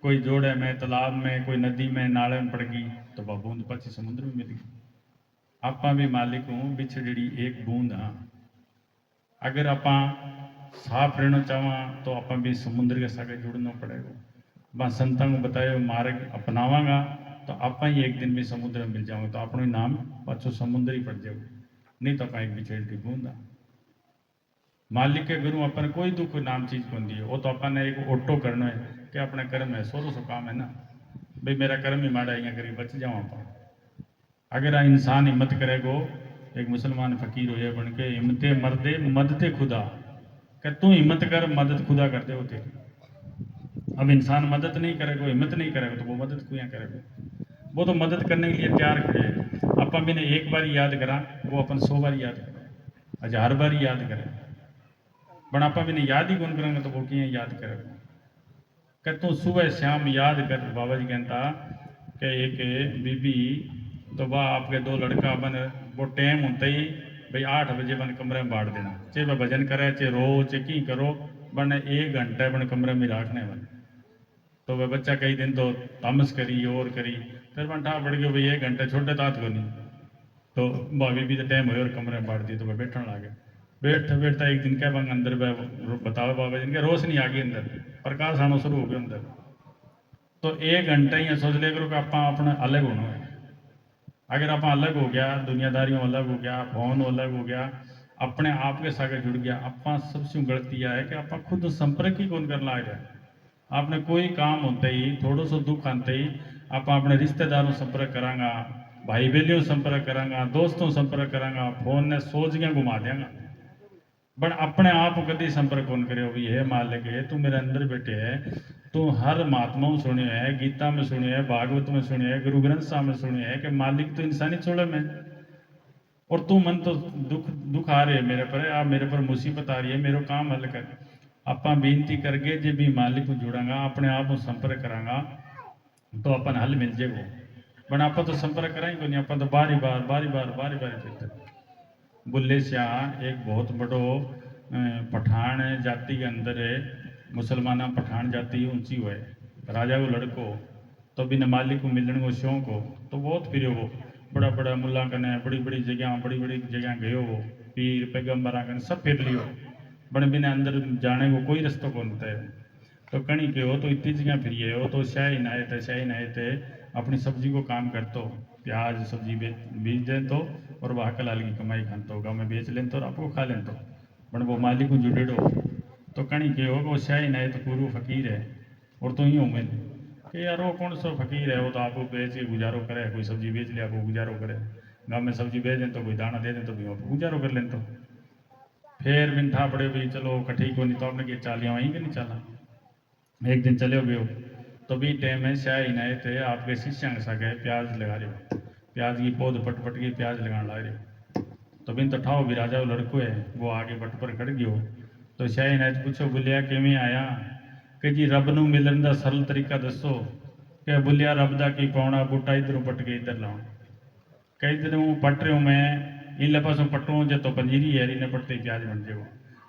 कोई जोड़े में, तालाब में, कोई नदी में, नाले में पड़ गई, तो वह बूंद पची समुद्र में मिल गई। आपा भी मालिक हूँ बिछड़ी एक बूंद हाँ। अगर आप साफ रहना चाहवा तो आप भी समुद्र के साथ जुड़ना पड़ेगा। बा संतां को बताए मार्ग अपनावांगा तो आप ही एक दिन भी समुद्र में मिल जाओगे, तो अपनो ही नाम पाछो समुद्र ही पड़ जाओ, नहीं तो आप एक बिछड़ी बूंद हाँ। मालिक के गुरु अपन कोई दुख नाम चीज को दिए, वो तो अपन ने एक ऑटो करना है कि अपने कर्म है, सोरो सो काम है ना, भाई मेरा कर्म ही माड़ा है करी बच जाओ आप। अगर इंसान हिम्मत करेगो, एक मुसलमान फकीर हो बन के, हिम्मते मर्दे मददे खुदा, कि तू हिम्मत कर मदद खुदा कर दे वो तेरी। अब इंसान मदद नहीं करेगा, हिम्मत नहीं करेगा, तो वो मदद क्यों करेगा? वो तो मदद करने के लिए तैयार खड़े हैं। अपन भी ने एक बार याद करा, वो अपन 100 बार याद करें, 1000 बार याद करें, पण आप भी ने याद ही कौन करेंगे तो वो किए याद करेगा? कि तू सुबह शाम याद कर। बाबा जी कहता कि एक बीबी, तो वह आपके 2 लड़का बन, वो टाइम होते ही भाई 8 बजे बन कमरे में बांट देना, चाहे वह भजन करे, चाहे रो, चाहे की करो, बन 1 घंटे बन कमरे में रखने बन। तो वह बच्चा कई दिन तो तामस करी और करी, फिर बन ठा बढ़ गयो भाई 1 घंटे छोटे तात को नहीं, तो वह बीबी तो टाइम हो और कमरे में बांट दी, तो वह बैठने लगे। बैठते बैठता एक दिन क्या बंग अंदर बताओ बाबा जी, रोशनी आ गई अंदर, प्रकाश आना शुरू हो गया अंदर। तो 1 घंटा ही सोच ले करो कि आप अपना अलग होना है। अगर आप अलग हो गया, दुनियादारियों अलग हो गया, फोन अलग हो गया, अपने आप के साथ जुड़ गया, आप सबसे गलती यह है कि आप खुद संपर्क ही कौन करना है। आपने कोई काम होते ही, थोड़ा सा दुख आते ही आप अपने रिश्तेदारों संपर्क करांगा, भाई बहनों संपर्क करांगा, दोस्तों संपर्क करांगा, फोन ने सोच गया घुमा देंगा, बट अपने आप कभी संपर्क कौन करे भी है मालिक है, तू मेरे अंदर बैठे है, तू हर महात्मा में सुने है, गीता में सुने है, भागवत में सुने है, गुरु ग्रंथ साहब में सुने है कि मालिक तो इंसानी चोड़े में, और तू मन तो दुख आ रहे है मेरे पर, आप मेरे पर मुसीबत आ रही है, मेरे काम हल कर। आप बेनती करके जब भी मालिक को जुड़ांगा, अपने आप को संपर्क करांगा, तो अपन हल मिल जाएगा। बट आप तो संपर्क कराएंगे को नहीं, आप तो बारी बार देते। बुल्ले शाह एक बहुत बड़ो पठान जाति के अंदर है, मुसलमाना पठान जाति ऊंची हुए, राजा को लड़को, तो बिना मालिक को मिलने को शौक हो, तो बहुत फिर वो बड़ा बड़ा मुल्ला कने, बड़ी बड़ी जगह गयो हो, पीर पैगंबर कने सब फिर लियो, बड़े बिना अंदर जाने को कोई रास्ता कौन होता है। तो कणी के हो तो इतनी जगह फिरिए हो, तो शाही नाए थे अपनी सब्जी को काम करते हो, प्याज सब्जी बीज दें तो, और वह कलाल की कमाई खाते हो, गाँव में बेच लें तो और आपको खा लें तो, बट वो मालिक को जुड़ेड़ो। तो कणी के हो वो शाही नाए तो पूर्व फकीर है, और तो ही उम्मीद कि यार वो कौन सा फकीर है, वो तो आपको बेच के गुजारो करे, कोई सब्जी बेच ले आपको गुजारो करे, गाँव में सब्जी बेच दें तो कोई दाना दे दें तो भी आपको गुजारो कर लें। तो फिर मिनठा पड़े भी चलो कठी को नहीं, तो आपने क्या चालिया वहीं के नहीं चला, एक दिन चले गए तो भी टाइम में शाह ही नए थे आपके शिष्य सा गए प्याज लगा रहे हो, प्याज की पौध पट पट के प्याज लगाने लग रहे हो। तो बिन तो ठाओ भी राजा वो लड़को है वो आगे बट पर खड़ गयो। तो शाह ही नए पूछो बोलिया किमें आया कि जी रब नूं मिलन दा सरल तरीका दसो। कि बोलिया रब दा की पाउणा बूटा इधरों पट के इधर लाउण कई दिनों पट रहे हूँ मैं इन पासों पटूँ जो तो पंजीरी है इन्हें पटते प्याज बन जाओ।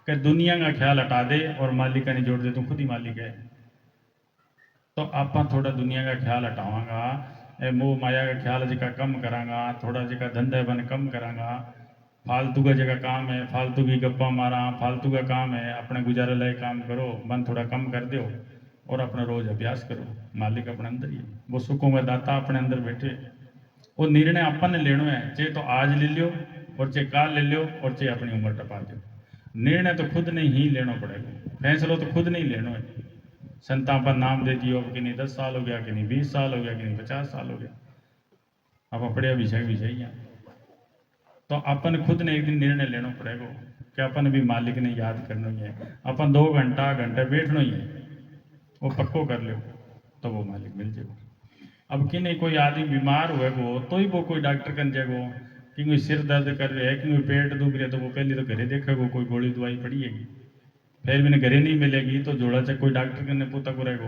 कि दुनिया का ख्याल हटा दे और मालिक का नहीं जोड़ दे तू खुद ही मालिक है। तो आप थोड़ा दुनिया का ख्याल हटावांगा मोह माया का ख्याल जिका कम करांगा थोड़ा जिका धंधा बन कम करांगा फालतू का जगह काम है फालतू की गप्पा मारा फालतू का काम है अपने गुजारे लायक काम करो मन थोड़ा कम कर दो और अपना रोज अभ्यास करो। मालिक अपने अंदर ही है वो सुखों का दाता अपने अंदर बैठे। वो निर्णय अपन ने लेना है चाहे तो आज ले लो और चाहे काल ले लो और चाहे अपनी उम्र टपा दो। निर्णय तो खुद नहीं ही लेना पड़ेगा फैसला तो खुद नहीं लेना है। संतां पर नाम दे दियो कि नहीं 10 साल हो गया कि नहीं 20 साल हो गया कि नहीं 50 साल हो गया अब पढ़िया विषय है तो अपन खुद ने एक दिन निर्णय लेना पड़ेगा कि अपन भी मालिक ने याद करना ही है। अपन 2 घंटा बैठना ही है वो पक्को कर लो तो वो मालिक मिल जाएगा। अब कि नहीं कोई आदमी बीमार हुए वो तो ही वो कोई डॉक्टर कर जाएगो कि कोई सिर दर्द कर रहे है कि कोई पेट दुख रहा है तो वो पहले तो घरे देखेगो कोई गोली दवाई पड़िएगी फिर मैंने घरे नहीं मिलेगी तो जोड़ा चाहे कोई डॉक्टर करने पूता करेगो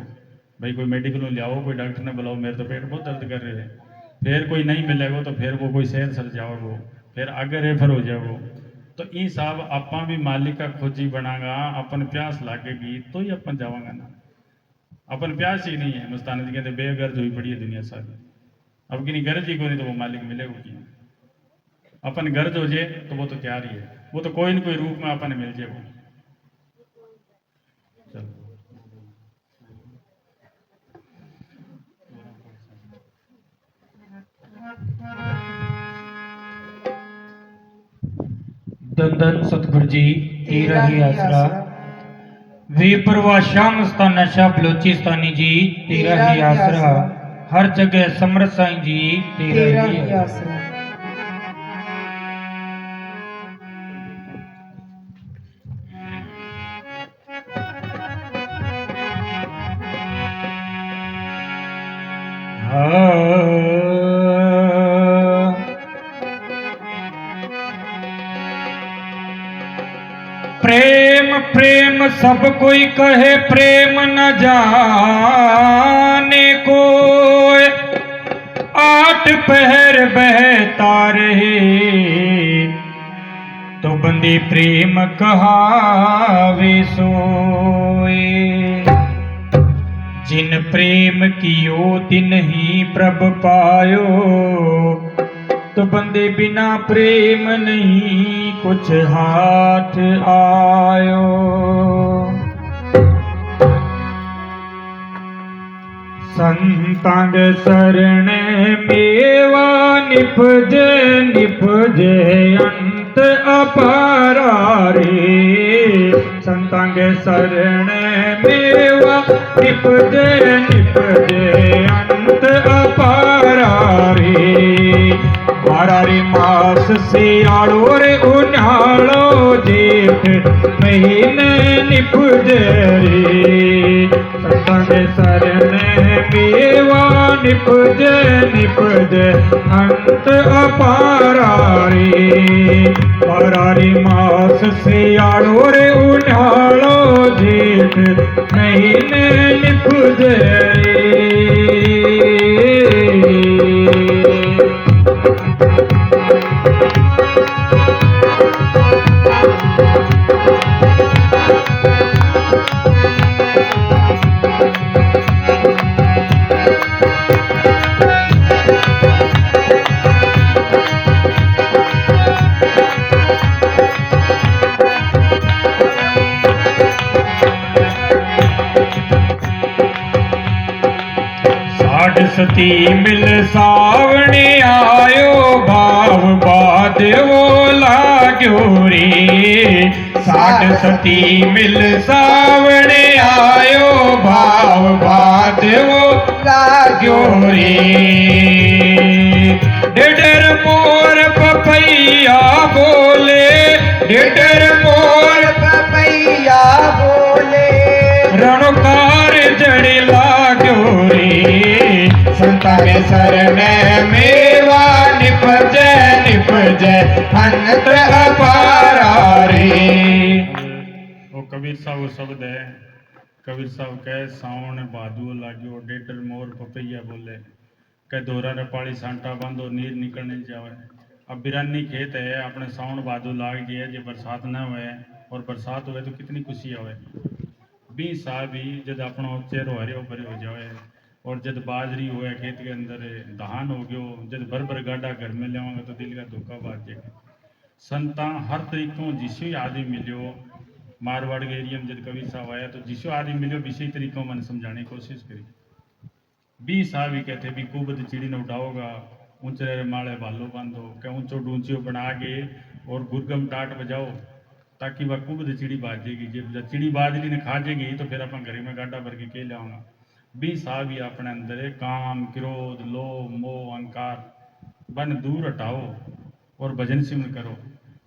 भाई कोई मेडिकल में ले आओ कोई डॉक्टर ने बुलाओ मेरे तो पेट बहुत दर्द कर रहे हैं। फिर कोई नहीं मिलेगा तो फिर वो कोई शहर सर जाओगो फिर आगे रेफर हो जाओगो। तो ये सब अपा भी मालिक का खोजी बनागा अपन प्यास लागेगी तो ही अपन जावांगा ना। अपन प्यास ही नहीं है मस्तान जी कहते बेगर्ज हुई पड़ी है दुनिया सारी अब कि नहीं गर्ज ही को नहीं तो वो मालिक मिलेगा कि अपन गर्ज हो जाए तो वो तो तैयार ही है वो तो कोई न कोई रूप में अपन मिल जाए। धन धन सतगुरु जी तेरा ही आसरा वे परवा श्याम स्थाना शाह बलोचिस्तानी जी तेरा ही आसरा हर जगह समर्थ साईं जी तेरा ही आसरा। प्रेम प्रेम सब कोई कहे प्रेम न जाने को 8 पहर बहता रहे तो बंदे प्रेम कहावे सोए। जिन प्रेम कियो तिन ही प्रभ पायो तो बंदे बिना प्रेम नहीं कुछ हाथ आयो। संतांग शरण मेवा निपजे निपजे अंत अपारा रे। संतांग शरण मेवा निपजे निपजे अंत अपारा रे। मारा रे मास सियाड़ो रे उन्हाड़ो जेठ महीने निपजे रे। संतांग शरण मेवा निपजे निपजे अंत अपारा रे। मारा रे मास सियाड़ो रे उन्हाड़ो जेठ महीने निपजे रे। सती मिल सावणे आयो भाव बाद वो लाग्यो रे। साठ सती मिल सावणे आयो भाव बाद वो लाग्यो रे। डेडर मोर पपैया बोले डेडर मोर पपैया बोले रणकार जड़ लाग्यो रे। संतां के शरण मेवा निपजे निपजे अनंत अपारा रे। वो कबीर साहब वो शब्द है, कबीर साहब कह सावन भादुओ लाग्यो डेडर मोर पपैया बोले, कह दोहरा रे पाली सांटा बांधो नीर निकलने जावे। अब बिरानी खेत है, अपने सावन भादो लाग गया, जो बरसात न हुए और बरसात हुए तो कितनी खुशी होवे। बी सा भी जब अपनो चेहरो हरियो भरियो हो जाए और जब बाजरी हुए खेत के अंदर धान हो गयो, जब भर भर गाडा घर में लेवांगे तो दिल का धोखा बाज जाएगा। संता हर तरीकों जिसो आदमी मिलियो, मारवाड़ के एरिया में जब कबीर साहब आया तो जिसो आदमी मिलियो विषय तरीकों मैंने समझाने की कोशिश करी। बी साहब भी कहते भी कुबद चिड़ी ने उठाओगा, ऊंचे माले भालो बांधो, क्या ऊंचो ढूंचियो बना के और गुरगम टाट बजाओ ताकि वह कुबद चिड़ी बाज जाएगी। जब चिड़ी बाजरी ने खा जाएगी तो फिर अपन घर में गाडा भर के लाऊंगा। बी साहब भी अपने अंदर है काम क्रोध लोभ मोह अहंकार बन दूर हटाओ और भजन सिमरन करो।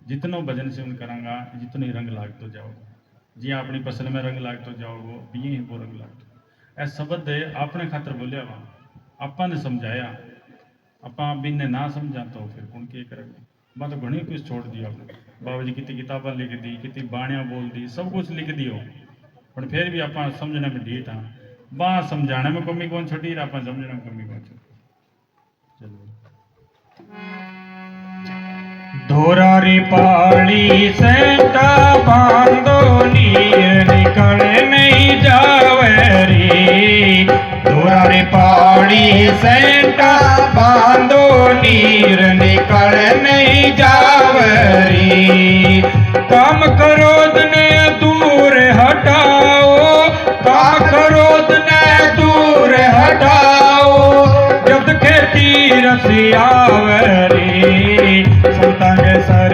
जितनो भजन सिमरन करांगा जितनो ही रंग लागतो जाओगे, जी अपनी फसल में रंग लागतो जाओगे भी ही वो रंग लागतो। ए शब्द है अपने खातर बोलिया वहाँ अपा ने समझाया, अपा भी ने ना समझा तो फिर कौन के करेगा। मैं तो घनी कुछ छोड़ दिया आपने, बाबा जी कितनी किताबें लिख दी, कितनी बाणियाँ बोल दी, सब कुछ लिख दियो, पर फिर भी अपा समझने में ढीठ हाँ। बाँ समझाने में कमी कौन छोटी, अपा समझने में कमी कौन छोटी। चलो धोरा रे पाली सेंटा बांधो नीर निकल नहीं जावे रे। धोरा रे पाली सेंटा बांधो नीर निकल नहीं जावे रे। काम क्रोध ने दूर हटाओ, काम क्रोध ने दूर हटाओ, जब खेती रसी आवे रे। संतां के सर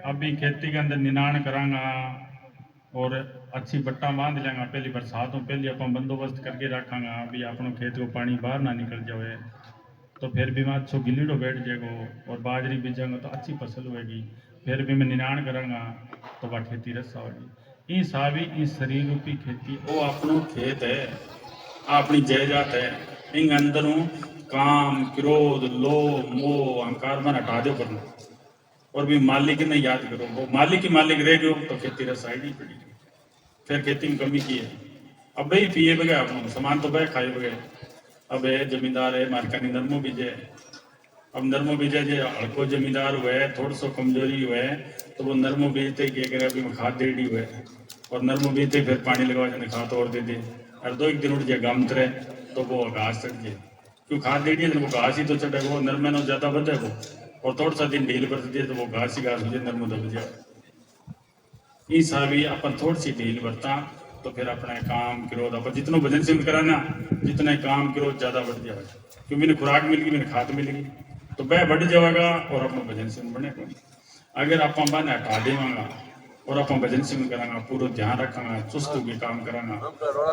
अभी खेती के अंदर निनाण करांगा और अच्छी बट्टा बांध लेंगा, पहली बरसात हो पहले अपन बंदोबस्त करके रखांगा। अभी अपनों खेत को पानी बाहर ना निकल जाए तो फिर भी मैं अच्छो गिलीडो बैठ जाएगा और बाजरी बीजेंगे तो अच्छी फसल होगी। फिर भी मैं निनाण करांगा तो वह खेती रसा होगी। इस सावी इस शरीर रूपी खेती वो अपनों खेत है, अपनी जायदाद है। इन अंदरों काम क्रोध लोभ मोह अहंकार मन हटा दो करना और भी मालिक ने याद करो। वो मालिक ही मालिक रह गयो तो खेती रसायनी पड़ी, फिर खेती में कमी की है। अब भाई पिए बगैर अपनों सामान तो बह खाए बगैर। अब है जमींदार है मारकानी नरमो बीजे, अब नरमो बीजे जो हड़को जमींदार हुए थोड़ा सा कमजोरी हुए तो वो नरमो बीजते क्या करे, अभी में खाद दे दी हुए और नरमो बीजते फिर पानी लगवा जाने खाद और दे दे और 2 दिन उठ जाए गाम तरे तो वो घास चढ़ जाए। क्यों खाद दे दी वो घास ही तो चढ़े, वो नरमे नो ज्यादा बढ़े वो और थोड़ा सा दिन ढील बरत दिए तो वो घास ही घास हो जाए, नरमो दब जाए। इस भी अपन थोड़ी सी ढील बरता तो फिर अपना काम क्रोध अपन जितना भजन सिमरन कराना जितना काम क्रोध ज्यादा बढ़ जाएगा। क्यों मैंने खुराक मिल गई, मैंने खाद मिल गई तो वह बढ़ जाएगा और अपना भजन सिमरन बनेगा। अगर आप बन हटा देवांगा और अपन भजन सिमरन करांगा पूरा ध्यान रखांगा चुस्त होकर काम करांगा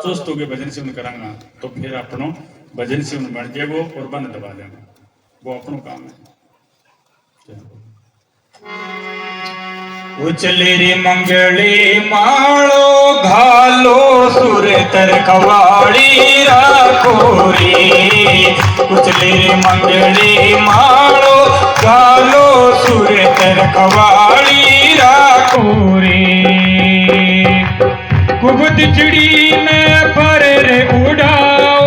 चुस्त होकर भजन सिमरन करांगा तो फिर अपनों भजन सिमरन बढ़ जाएगा और बन दबा देगा, वो अपनों काम है। उचली रे मंगली मालो घालो सुर तर कवाड़ी राखो रे। उचली रे मंगली मालो घालो सुर तर कवाड़ी राखो रे। कुबद चिड़ी ने पर रे उड़ाओ,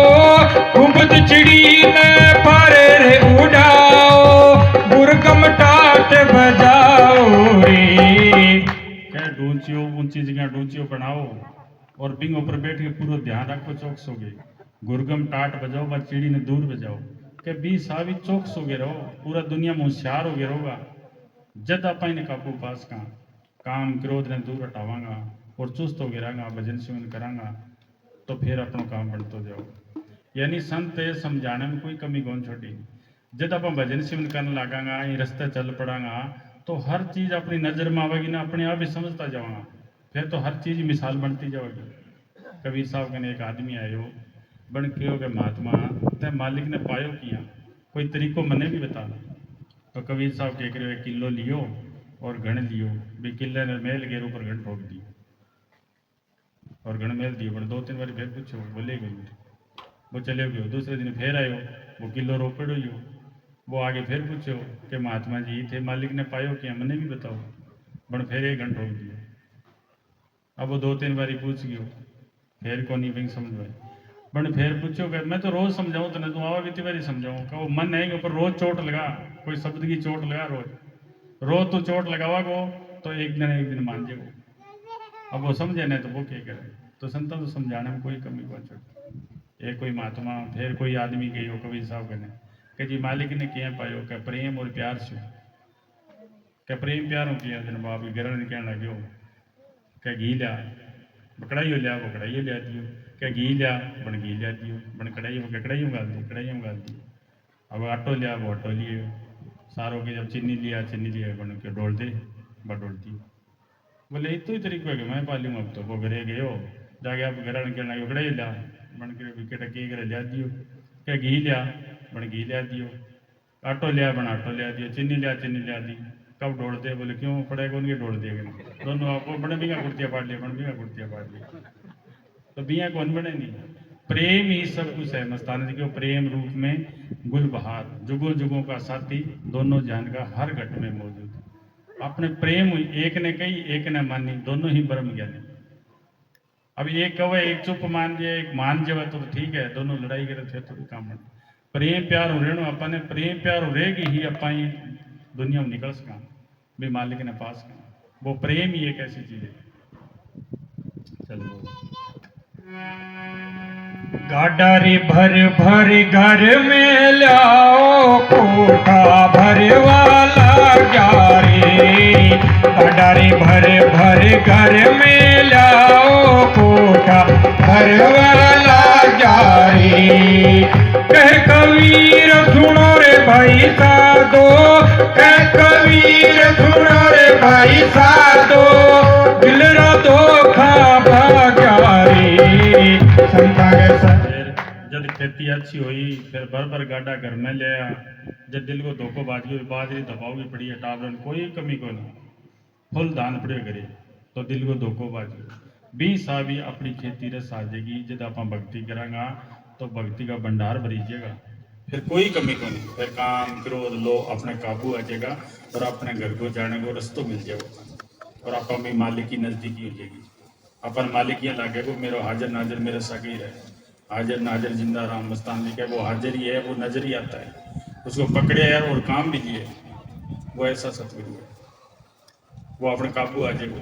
कुबद चिड़ी ने पर रे उड़ाओ, बुरकम टाट बजाओ रे। ढूंचियो ऊंची जगह ढूंचियो बनाओ और बिंग ऊपर बैठ के पूरा ध्यान रखो चौकस हो गए। गुरगम टाट बजाओ व चिड़ी ने दूर बजाओ के 20 सावी चौकस हो गए रहो, पूरा दुनिया में होशियार हो गया रहोगा। जद आप इन्हें काबू पास का काम क्रोध ने दूर हटावांगा और चुस्त हो गया भजन सिमरन करांगा तो फिर अपना काम बढ़ते जाओ। यानी संत समझाने में कोई कमी कौन छोटी। जब आप भजन सिमरन करने लगांगा ये रास्ते चल पड़ांगा तो हर चीज अपनी नजर में आवेगी ना, अपने आप ही समझता जाऊंगा, फिर तो हर चीज मिसाल बनती जाएगी। कबीर साहब के एक आदमी आयो बन के हो गए महात्मा ते मालिक ने पायो किया कोई तरीको मने भी बता। तो कबीर साहब कह रहे किलो लियो और गण लियो भी किले ने मेल के ऊपर गण ठोक दी और घण मेल दियो, बड़े 2-3 बार फिर पूछो, वो ले गयो, वो चले गयो। दूसरे दिन फिर आयो, वो किलो रोपड़ो यो, वो आगे फिर पूछो कि महात्मा जी थे मालिक ने पायो क्या, मैंने भी बताओ, बण फिर 1 घंटो हो दियो। अब वो 2-3 बारी पूछ गयो, फिर कोनी भाई समझ में, बण फिर पूछो कि मैं तो रोज समझाऊं तने, तू आवा कितनी बारी समझाऊं, का वो मन है ऊपर रोज चोट लगा, कोई शब्द की चोट लगा, रोज तो चोट लगावा को तो एक दिन मान जाओ। अब वो समझे नहीं तो वो क्या करे, तो संतों तो समझाने में कोई कमी पहुंचो। एक कोई महात्मा फिर कोई आदमी गयो कबीर साहब कने कि जी मालिक ने क्या पायो, क्या प्रेम और प्यार से, क्या प्रेम प्यार किया दिन बाप गिरण कहने लगे क्या घी लिया, कढ़ाई लिया, वो कढ़ाई लिया दियो, क्या घी लिया, बन घी लिया दियो, बन कढ़ाई हो, कढ़ाई गाल दी, कढ़ाई गाल दी। अब आटो लिया, वो आटो लिए, सारों के जब चीनी लिया बन के डोल दे, डोल दी। बोले इतो ही तरीको है कि मैं पालूँ, अब तो वो घरे गए हो जाके आप घर कहना कढ़ाई लिया, बन के विकेट के घर लिया दियो, क्या घी लिया, बन घी लिया दियो, आटो लिया, बन आटो लिया दियो, चीनी लिया दी। कब डोड़ दे, बोले क्यों पड़ेगा उनके डोड़ देगा, दोनों आपको बड़े बिंगा कुर्तियाँ पाड़ लिया, बन बिंगा कुर्तियाँ पाड़ लिया, तो बिया कौन बने नहीं। प्रेम ही सब कुछ है मस्ताना जी के, प्रेम रूप में गुल बहार, जुगों जुगों का साथी, दोनों जान का हर घट में मौजूद। अपने प्रेम एक ने कही एक ने मानी, दोनों ही ब्रह्म ज्ञानी। अब एक कवे एक चुप मान जाए, एक मान जाए तो ठीक है, दोनों लड़ाई करे थे तो काम है। प्रेम प्यार रेणु अपने प्रेम प्यार रहेगी ही अपन दुनिया में निकल सका भी मालिक ने पास का, वो प्रेम ही एक ऐसी चीज है। चलो गाडा रे भर भर घर में लाओ, कोठा भर वाला जा रे, गाडा रे भर भर घर में लाओ, कोठा भर वाला जा रे। कह कबीर सुनो रे भाई साधो, कह कबीर सुनो रे भाई साधो, दिल रो धोखा भाग्या रे। फिर जब खेती अच्छी हुई, फिर भर गाडा घर में ले आया, जब दिल को धोखो बाजगी बाजरी दबाओगी पड़ी है, टाबरन कोई कमी को नहीं, फुल दान पड़े करे तो दिल को धोखो बाजगी भी सा भी अपनी खेती रस साजेगी। जब आप भक्ति करांगा तो भक्ति का भंडार भरीजेगा, फिर कोई कमी को नहीं, फिर काम क्रोध लो अपने काबू आ जाएगा और अपने घर को जाने को रस्तों मिल जाएगा और आप भी मालिक की नजदीकी हो जाएगी। अपन मालिक ये लागे को मेरा हाजिर नाजिर मेरे सागे ही रहे, हाजिर नाजिर जिंदा राम मस्तान लिखे, वो हाजिर ही है, वो नजर ही आता है, उसको पकड़े यार और काम भी दिए, वो ऐसा सतगुरु है, वो अपने काबू आ जाएगा।